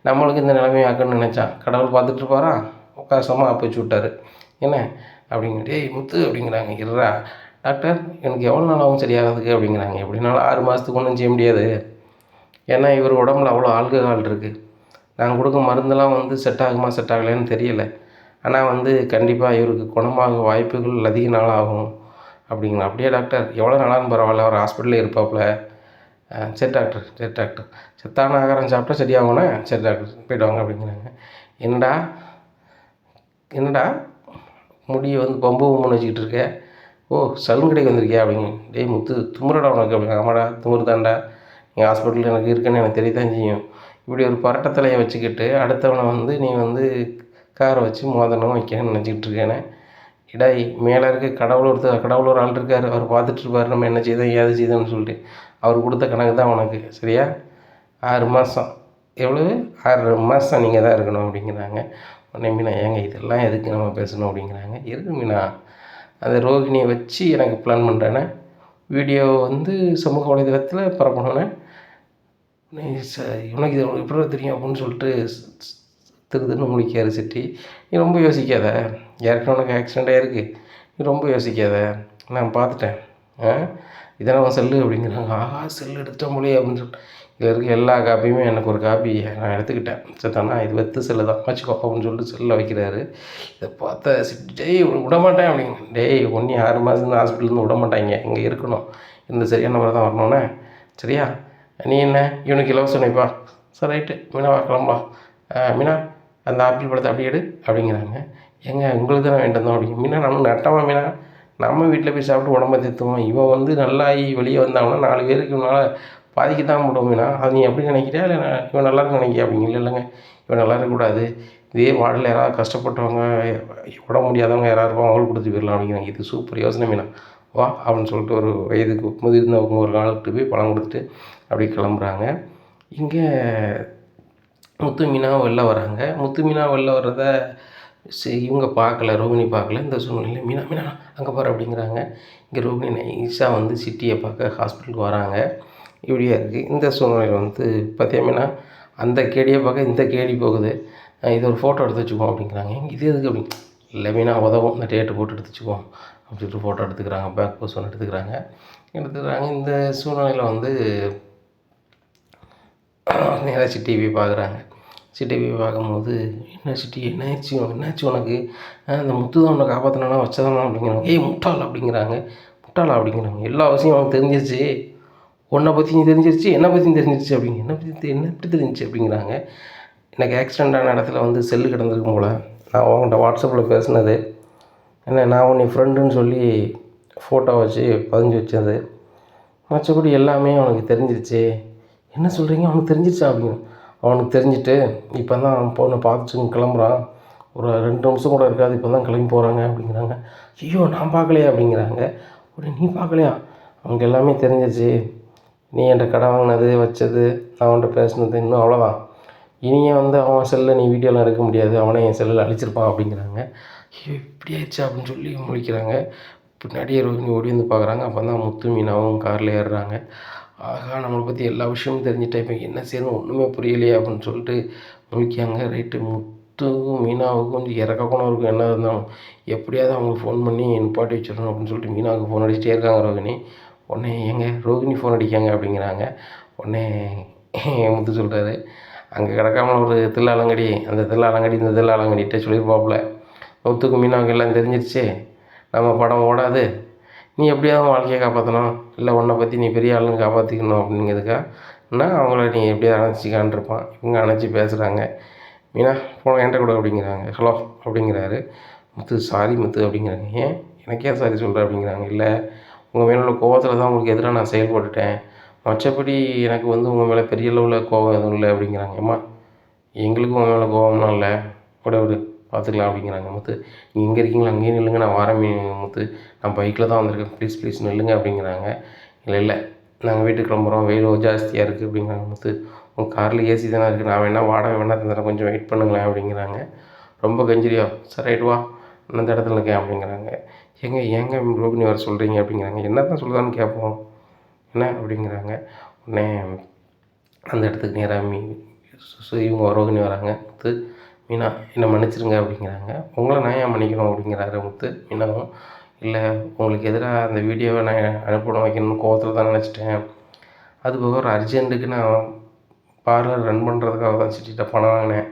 நம்மளுக்கு இந்த நிலைமையை ஆக்கணும்னு நினச்சான். கடவுள் பார்த்துட்டு இருப்பாரான், உட்காசமாக ஆப்பு வச்சு விட்டாரு. என்ன அப்படிங்க. டேய் முத்து அப்படிங்கிறாங்க. இருறா டாக்டர் எனக்கு எவ்வளோ நாள் ஆகும் சரியாகிறதுக்கு அப்படிங்கிறாங்க. எப்படினாலும் 6 மாதத்துக்கு ஒன்றும் செய்ய முடியாது. ஏன்னா இவர் உடம்புல அவ்வளோ ஆல்கஹால் இருக்குது. நாங்கள் கொடுக்க மருந்தெல்லாம் வந்து செட் ஆகுமா செட் ஆகலைன்னு தெரியலை. ஆனால் வந்து கண்டிப்பாக இவருக்கு குணமாக வாய்ப்புகள் அதிக நாள் ஆகும் அப்படிங்களா. அப்படியே டாக்டர் எவ்வளோ நாளாகும் பரவாயில்ல, அவர் ஹாஸ்பிட்டலே இருப்பாப்புல. சரி டாக்டர் சரி டாக்டர் சத்தான ஆகாரம் சாப்பிட்டா சரியாகும்ண்ணே. சரி டாக்டர் போய்ட்டு வாங்க அப்படிங்கிறாங்க. என்னடா என்னடா முடியை வந்து பம்பு பம்புன்னு வச்சுக்கிட்டு இருக்க? ஓ சலூன் கடைக்கு வந்திருக்கியா அப்படிங்க. டேய் முத்து துமுறடா உனக்கு அப்படிங்க. ஆமாடா துமுறு தாண்டா. எங்கள் ஹாஸ்பிட்டலில் எனக்கு இருக்குன்னு எனக்கு தெரியத்தான் செய்யும். இப்படி ஒரு பரட்டை தலையை வச்சுக்கிட்டு அடுத்தவனை வந்து நீ வந்து காரை வச்சு மோதணும் வைக்கணும்னு நினச்சிக்கிட்டு இருக்கேனே. இடாய் மேலே இருக்க கடவுள் ஒரு ஆள் இருக்கார். அவர் பார்த்துட்டு இருப்பார் நம்ம என்ன செய்தோம் ஏது செய்தோம்னு சொல்லிட்டு. அவர் கொடுத்த கணக்கு தான் உனக்கு சரியா. 6 மாதம் எவ்வளவு 6 மாதம் நீங்கள் தான் இருக்கணும் அப்படிங்கிறாங்க. உடனே மீனா ஏங்க இதெல்லாம் எதுக்கு நம்ம பேசணும் அப்படிங்கிறாங்க. இருக்கு மீனா அந்த ரோகிணியை வச்சு எனக்கு பிளான் பண்ணுறேன்னே. வீடியோ வந்து சமூக வலைதளத்தில் பரப்பணுன்னே. நீ உனக்கு இது எப்படி தெரியும் அப்படின்னு சொல்லிட்டு திருதுன்னு முழிக்காரு சிட்டி. நீ ரொம்ப யோசிக்காத, ஏற்கனவே உனக்கு ஆக்சிடெண்ட் ஆகிருக்கு, நீ ரொம்ப யோசிக்காத, நான் பார்த்துட்டேன். இதை நம்ம செல்லு அப்படிங்கிறாங்க. ஆஹா செல்லு எடுத்துட்டோம் மொழி அப்படின்னு சொல்லிட்டு இதில் இருக்க எல்லா காப்பியுமே எனக்கு ஒரு காப்பி நான் எடுத்துக்கிட்டேன். சரிதானா இது வெத்து செல்லு தான் வச்சுக்கோ அப்படின்னு சொல்லிட்டு செல்லில் வைக்கிறாரு. இதை பார்த்தா டேய் விடமாட்டேன் அப்படிங்க. டேய் ஒன்றி 6 மாதம் ஹாஸ்பிட்டலேருந்து விட மாட்டாங்க, இங்கே இருக்கணும், இந்த சரியான முறை தான் வரணுண்ணே சரியா. நீ என்ன இவனுக்கு இலவசம் நினைப்பா. சரி ரைட்டு மீனாவா கிளம்பலாம். மீனா அந்த ஆப்பிள் பழத்தை அப்படி எடு அப்படிங்கிறாங்க. ஏங்க உங்களுக்கு தானே வேண்டதான் அப்படிங்க. மீனா நம்ம நட்டமா மீனா நம்ம வீட்டில் போய் சாப்பிட்டு உடம்ப தேத்துவோம். இவன் வந்து நல்லாகி வெளியே வந்தாங்கன்னா 4 பேருக்கு இவனால் பாதிக்க தான் முடியும் மீனா. அது நீ எப்படி நினைக்கிறியா இல்லை இவன் நல்லா இருக்குன்னு நினைக்கிறியா அப்படிங்க. இல்லை இல்லைங்க இவன் நல்லா இருக்கக்கூடாது, இதே வார்டில் யாராவது கஷ்டப்பட்டவங்க உடம்பு முடியாதவங்க யாராவது இருப்பாங்க அவங்களுக்கு கொடுத்து போயிடலாம் அப்படிங்கிறாங்க. இது சூப்பர் யோசனை மீனா வா அப்படின்னு சொல்லிட்டு ஒரு வயதுக்கு முதிர்ந்தவங்க ஒரு நாளுக்கு போய் பணம் கொடுத்துட்டு அப்படி கிளம்புறாங்க. இங்கே முத்து மீனாவும் வெளில வராங்க. முத்து மீனா வெளில வர்றத இவங்க பார்க்கல, ரோகிணி பார்க்கல. இந்த சூழ்நிலையில் மீனா மீனா அங்கே பாரு அப்படிங்கிறாங்க. இங்கே ரோகிணி நைஸாக வந்து சிட்டியை பார்க்க ஹாஸ்பிட்டலுக்கு வராங்க. இப்படியா இருக்குது. இந்த சூழ்நிலையில் வந்து பார்த்தியா மீனா அந்த கேடியை பார்க்க இந்த கேடி போகுது, இது ஒரு ஃபோட்டோ எடுத்து வச்சுக்குவோம் அப்படிங்கிறாங்க. இது எதுக்கு அப்படிங்க. இல்லை மீனா உதவும் இந்த டேட்டு போட்டு எடுத்து வச்சுக்குவோம் அப்படின்னு சொல்லிட்டு ஃபோட்டோ எடுத்துக்கிறாங்க. பேக் போஸ் ஒன்று எடுத்துக்கிறாங்க. இந்த சூழ்நிலையில் வந்து நேராக சிட்டிவி பார்க்குறாங்க. சிட்டிவி பார்க்கும்போது என்ன சிட்டி என்னாச்சு உனக்கு, அந்த முத்து தான் உன்னை காப்பாற்றினா வச்சதானா அப்படிங்கிறாங்க. ஏய் முட்டாள் அப்படிங்கிறாங்க. முட்டாளா அப்படிங்கிறாங்க. எல்லா விஷயம் அவனுக்கு தெரிஞ்சிருச்சு, உன்னை பற்றி தெரிஞ்சிருச்சு, என்னை பற்றியும் தெரிஞ்சிருச்சு அப்படிங்க. என்ன எப்படி தெரிஞ்சிச்சு அப்படிங்கிறாங்க. எனக்கு ஆக்சிடெண்ட்டான இடத்துல வந்து செல்லு கிடந்திருக்கும் போல், நான் உங்கள்கிட்ட வாட்ஸ்அப்பில் பேசினது என்ன, நான் உன்னை ஃப்ரெண்டுன்னு சொல்லி ஃபோட்டோ வச்சு பதிஞ்சு வச்சது, மற்றபடி எல்லாமே அவனுக்கு தெரிஞ்சிருச்சு. என்ன சொல்கிறீங்க அவனுக்கு தெரிஞ்சிருச்சா அப்படிங்க. அவனுக்கு தெரிஞ்சுட்டு இப்போ தான் பொண்ணை பார்த்துட்டு கிளம்புறான், ஒரு 2 நிமிஷம் கூட இருக்காது, இப்போ தான் கிளம்பி போகிறாங்க அப்படிங்கிறாங்க. ஐயோ நான் பார்க்கலையா அப்படிங்கிறாங்க. உடனே நீ பார்க்கலையா, அவனுக்கு எல்லாமே தெரிஞ்சிருச்சு, நீ என்கிட்ட கடை வாங்கினது வச்சது நான் அவன்கிட்ட பேசினது இன்னும் அவ்வளோதான், இனியே வந்து அவன் செல்லில் நீ வீடியோலாம் எடுக்க முடியாது, அவனே என் செல்லில் அழிச்சிருப்பான் அப்படிங்கிறாங்க. ஐயோ இப்படி ஆயிடுச்சா அப்படின்னு சொல்லி முழிக்கிறாங்க. பின்னாடியே ரோஹிணி ஓடி வந்து பார்க்குறாங்க. அப்போ தான் முத்து மீனாவும் காரில் ஏறுறாங்க. ஆகா நம்மளை பற்றி எல்லா விஷயமும் தெரிஞ்சுட்டேன், இப்போ என்ன செய்யணும் ஒன்றுமே புரியலையே அப்படின்னு சொல்லிட்டு முழிக்காங்க. ரைட்டு முத்துக்கும் மீனாவுக்கும் கொஞ்சம் இறக்க குணம் இருக்கும், என்ன இருந்தாலும் எப்படியாவது அவங்களுக்கு ஃபோன் பண்ணி நிப்பாட்டி வச்சிடணும் அப்படின்னு சொல்லிட்டு மீனாவுக்கு ஃபோன் அடிச்சுட்டே இருக்காங்க ரோஹிணி. உடனே எங்க ரோஹிணி ஃபோன் அடிக்காங்க அப்படிங்கிறாங்க. உடனே முத்து சொல்கிறாரு, அங்கே கிடக்காமல் ஒரு தில்லாலங்கடி, அந்த தில்லாலங்கடி இந்த தில்லாலங்கடிகிட்ட சொல்லியிருப்பாப்புல, முத்துக்கு மீனாவுக்கு எல்லாம் தெரிஞ்சிருச்சு, நம்ம படம் ஓடாது, நீ எப்படியாவது வாழ்க்கையை காப்பாற்றணும், இல்லை உன்னை பற்றி நீ பெரிய ஆளுன்னு காப்பாற்றிக்கணும் அப்படிங்கிறதுக்காக அவங்கள நீ எப்படியாவது அணைச்சிக்கான் இருப்பான். இவங்க அணைச்சி பேசுகிறாங்க. மீனா ஃபோன் என்கிட்ட கூட அப்படிங்கிறாங்க. ஹலோ அப்படிங்கிறாரு. முத்து சாரி முத்து அப்படிங்கிறாங்க. ஏன் எனக்கே சாரி சொல்கிறேன் அப்படிங்கிறாங்க. இல்லை உங்கள் மேலே உள்ள கோவத்தில் தான் உங்களுக்கு எதிராக நான் செயல்பட்டுட்டேன், மற்றபடி எனக்கு வந்து உங்கள் மேலே பெரிய அளவில் கோவம் எதுவும் இல்லை அப்படிங்கிறாங்க. அம்மா எங்களுக்கும் உங்கள் மேலே கோவம்லாம் இல்லை, விடு பார்த்துக்கலாம் அப்படிங்கிறாங்க. முத்து நீங்கள் எங்கே இருக்கீங்களா அங்கேயே நில்லுங்க, நான் வரேன் முத்து, நான் பைக்கில் தான் வந்திருக்கேன், ப்ளீஸ் நில்லுங்க அப்படிங்கிறாங்க. இல்லை நாங்கள் வீட்டுக்கு கிளம்புறோம், வெயில் ஜாஸ்தியாக இருக்குது அப்படிங்கிறாங்க. முத்து உங்கள் காரில் ஏசி தானே இருக்குது, நான் வேணால் வாடகை வேணால் தந்துடுறேன், கொஞ்சம் வெயிட் பண்ணுங்களேன் அப்படிங்கிறாங்க. ரொம்ப கெஞ்சிரியா, சரி ரைட் வா, நான் இந்த இடத்துல இருக்கேன் அப்படிங்கிறாங்க. ஏங்க ரோகிணி வர சொல்கிறீங்க அப்படிங்கிறாங்க. என்ன தான் சொல்லுதான்னு கேட்போம் என்ன அப்படிங்கிறாங்க. உடனே அந்த இடத்துக்கு நேராக இவங்க ரோகிணி வராங்க. முத்து, மீனா என்னை மன்னிச்சிருங்க அப்படிங்கிறாங்க. உங்களை நான் ஏன் மன்னிக்கணும் அப்படிங்கிறாரு முத்து. மீனாவும், இல்லை உங்களுக்கு எதிராக அந்த வீடியோவை நான் அனுப்பணும் வைக்கணும்னு கோவத்தில் தான் நினச்சிட்டேன். அதுபோக ஒரு அர்ஜென்ட்டுக்கு நான் பார்லர் ரன் பண்ணுறதுக்காக தான் சிட்டிகிட்ட பணம் வாங்கினேன்.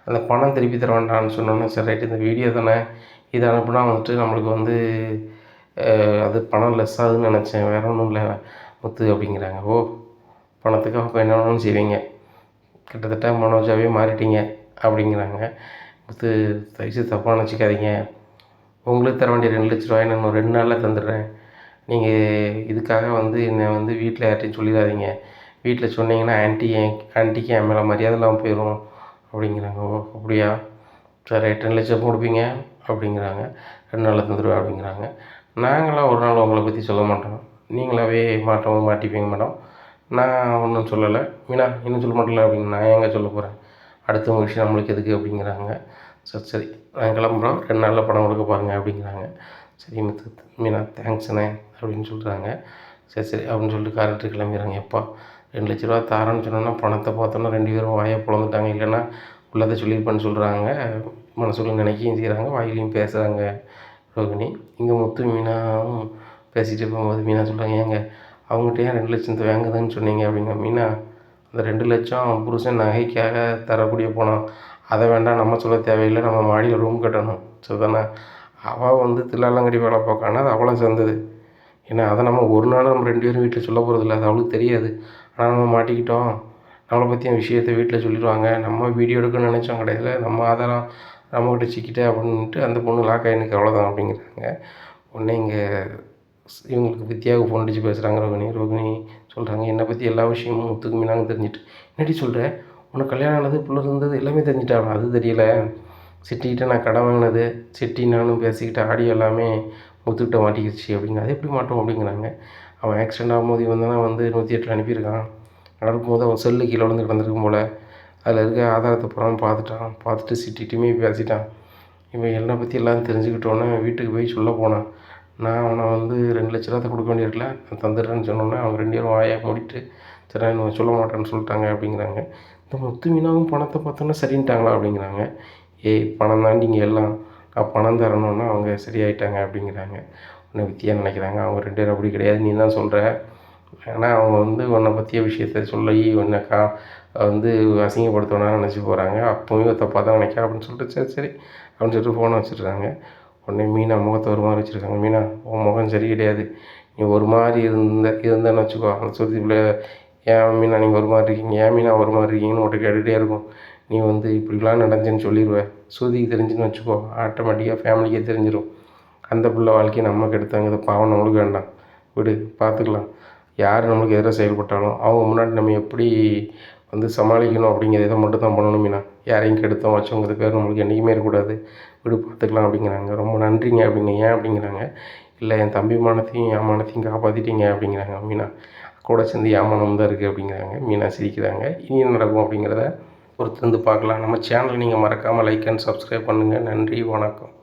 அந்த பணம் திருப்பி தர வேண்டாம்னு சொன்னோன்னே, சரி ரைட்டு இந்த வீடியோ தானே, இதை அனுப்புனா வந்துட்டு நம்மளுக்கு வந்து அது பணம் லெஸ் ஆகுதுன்னு நினச்சேன், வேறு ஒன்றும் இல்லை முத்து அப்படிங்கிறாங்க. ஓ, பணத்துக்கு அப்போ என்ன வேணும்னு செய்வீங்க, கிட்டத்தட்ட மனோஜாவே மாறிட்டீங்க அப்படிங்கிறாங்க. முத்து, தயவுசெய்து தப்பாக நினச்சிக்காதீங்க, உங்களுக்கு தர வேண்டிய 2,00,000 நான் இன்னும் 2 நாளில் தந்துடுறேன். நீங்கள் இதுக்காக வந்து என்னை வந்து வீட்டில் யார்ட்டையும் சொல்லிடாதீங்க, வீட்டில் சொன்னீங்கன்னா ஆன்ட்டிக்கு என் மேலே மரியாதை இல்லாமல் போயிடும் அப்படிங்கிறாங்க. ஓ அப்படியா, சரி ரைட் 2,00,000 கொடுப்பீங்க அப்படிங்கிறாங்க. 2 நாளில் தந்துடுவேன் அப்படிங்கிறாங்க. நாங்களாம் ஒரு நாள் உங்களை பற்றி சொல்ல மாட்டோம், நீங்களாவே மாட்டிப்பீங்க மேடம், நான் ஒன்றும் சொல்லலை. மீனா இன்னும் சொல்ல மாட்டல அப்படிங்க. நான் ஏங்க சொல்ல போகிறேன், அடுத்தவங்க விஷயம் நம்மளுக்கு எதுக்கு அப்படிங்கிறாங்க. சரி நான் கிளம்புறோம், 2 நாளில் பணம் கொடுக்க பாருங்கள் அப்படிங்கிறாங்க. சரி மீனா தேங்க்ஸ்ண்ணே அப்படின்னு சொல்கிறாங்க. சரி அப்படின்னு சொல்லிட்டு கார் எடுத்து கிளம்பிடுறாங்க. எப்பா 2,00,000 தாரேன்னு சொன்னோன்னா பணத்தை பார்த்தோன்னா 2 பேரும் வாயை பிளந்துட்டாங்க. இல்லைன்னா உள்ளதை சொல்லியிருப்பேன்னு சொல்கிறாங்க, மனசுக்குள்ள நினைக்கவும் செய்கிறாங்க, வாயிலையும் பேசுகிறாங்க ரோகிணி. இங்கே முத்து மீனாவும் பேசிகிட்டு இருக்கும்போது மீனா சொல்கிறாங்க, ஏங்க அவங்ககிட்ட ஏன் 2,00,000 வாங்குதுன்னு சொன்னீங்க அப்படிங்க. மீனா, அந்த 2,00,000 புருஷன் நகைக்காக தரக்கூடிய பணம், அதை வேண்டாம் நம்ம சொல்ல தேவையில்லை, நம்ம மாடியில் ரூம் கட்டணும் சரிதானே. அவள் வந்து தில்லாலங்கடி வேலை பார்க்கானா, அது அவளை சேர்ந்தது. ஏன்னா அதை நம்ம ஒரு நாள் நம்ம 2 பேரும் வீட்டில் சொல்ல போகிறதில்ல, அது அவளுக்கு தெரியாது. ஆனால் நம்ம மாட்டிக்கிட்டோம், நம்மளை பற்றிய விஷயத்தை வீட்டில் சொல்லிடுவாங்க, நம்ம வீடியோ எடுக்கணும்னு நினச்சோம் கிடையாது, நம்ம ஆதாரம் நம்மக்கிட்ட சிக்கிட்டே அப்படின்ட்டு அந்த பொண்ணு லாக் ஆகினுக்கு அவ்வளோதான் அப்படிங்கிறாங்க. உடனே இங்கே இவங்களுக்கு வித்யாவுக்கு ஃபோன் அடித்து பேசுகிறாங்க ரோகிணி சொல்கிறாங்க, என்னை பற்றி எல்லா விஷயமும் முத்துக்கு மீனாங்க தெரிஞ்சுட்டு. என்னடி சொல்கிறேன், உனக்கு கல்யாணம் ஆனது, பிள்ளை இருந்தது எல்லாமே தெரிஞ்சுட்டாங்க. அது தெரியல, சிட்டிக்கிட்ட நான் கடன் வாங்கினது, சிட்டி நானும் பேசிக்கிட்ட ஆடியோ எல்லாமே முத்துக்கிட்ட மாட்டிக்கிடுச்சு அப்படிங்க. அது எப்படி மாட்டோம் அப்படிங்கிறாங்க. அவன் ஆக்சிடெண்ட் ஆகும்போது இவன் தானே வந்து 108 அனுப்பியிருக்கான், நடக்கும்போது அவன் செல்லு கீழே விழுந்து கிடந்திருக்கும் போல், அதில் இருக்க ஆதாரத்தை புறம் பார்த்துட்டு சிட்டிட்டுமே பேசிட்டான். இவன் என்னை பற்றி எல்லாம் தெரிஞ்சுக்கிட்டோன்னே வீட்டுக்கு போய் சொல்ல போனான். நான் அவனை வந்து 2,00,000 கொடுக்க வேண்டியிருக்கல, நான் தந்துடுறேன்னு சொன்னோன்னே அவங்க 2 பேரும் வாயை மூடிட்டு சரி நான் சொல்ல மாட்டேன்னு சொல்லிட்டாங்க அப்படிங்கிறாங்க. இந்த முத்து மீனாவும் பணத்தை பார்த்தோன்னா சரின்ட்டாங்களா அப்படிங்கிறாங்க. ஏய் பணம் தாண்டி இங்கே எல்லாம், நான் பணம் தரணுன்னா அவங்க சரியாயிட்டாங்க அப்படிங்கிறாங்க. உன்னை வித்தியா நினைக்கிறாங்க, அவங்க 2 பேரும் அப்படி கிடையாது, நீ தான் சொல்கிற. ஏன்னா அவங்க வந்து உன்னை பற்றிய விஷயத்த சொல்லி உன்னை வந்து அசிங்கப்படுத்தணும்னு நினச்சி போகிறாங்க, அப்போவும் தப்பாக தான் நினைக்கிறேன் அப்படின்னு சொல்லிட்டு சரி அப்படின்னு சொல்லிட்டு ஃபோனை வச்சுட்றாங்க. உடனே மீனா முகத்தை ஒரு மாதிரி வச்சுருக்காங்க. மீனா உன் முகம் சரி கிடையாது, நீ ஒரு மாதிரி இருந்தேன்னு வச்சுக்கோ, அந்த சுருதிக்குள்ளே ஏன் மீனா நீங்கள் ஒரு மாதிரி இருக்கீங்க, ஏன் மீனா ஒரு மாதிரி இருக்கீங்கன்னு உன்கிட்ட கேட்டுகிட்டே இருக்கும். நீ வந்து இப்படிலாம் நடந்துன்னு சொல்லிடுவேன், சுருதிக்கு தெரிஞ்சுன்னு வச்சுக்கோ, ஆட்டோமேட்டிக்காக ஃபேமிலிக்கே தெரிஞ்சிடும். அந்த பிள்ளை வாழ்க்கையை நம்ம கெடுத்தாங்க, இது பாவம் நம்மளுக்கு வேண்டாம், விடு பார்த்துக்கலாம். யார் நம்மளுக்கு எதிராக செயல்பட்டாலும் அவங்க முன்னாடி நம்ம எப்படி வந்து சமாளிக்கணும் அப்படிங்கிறத மட்டும் தான் பண்ணணும் மீனா. யாரையும் கெடுத்தோம் வச்சோங்கிறது பேர் நம்மளுக்கு என்றைக்குமே இருக்கக்கூடாது, விடு பார்த்துக்கலாம் அப்படிங்கிறாங்க. ரொம்ப நன்றிங்க அப்படிங்க. ஏன் அப்படிங்கிறாங்க. இல்லை என் தம்பி மானத்தையும் என் மானத்தையும் காப்பாற்றிட்டீங்க அப்படிங்கிறாங்க மீனா. கூட சேர்ந்து என் மானம் தான் இருக்குது அப்படிங்கிறாங்க. மீனா சிரிக்கிறாங்க. இனி என்ன நடக்கும் அப்படிங்கிறத பொறுத்திருந்து பார்க்கலாம். நம்ம சேனலை நீங்கள் மறக்காமல் லைக் அண்ட் சப்ஸ்கிரைப் பண்ணுங்கள். நன்றி, வணக்கம்.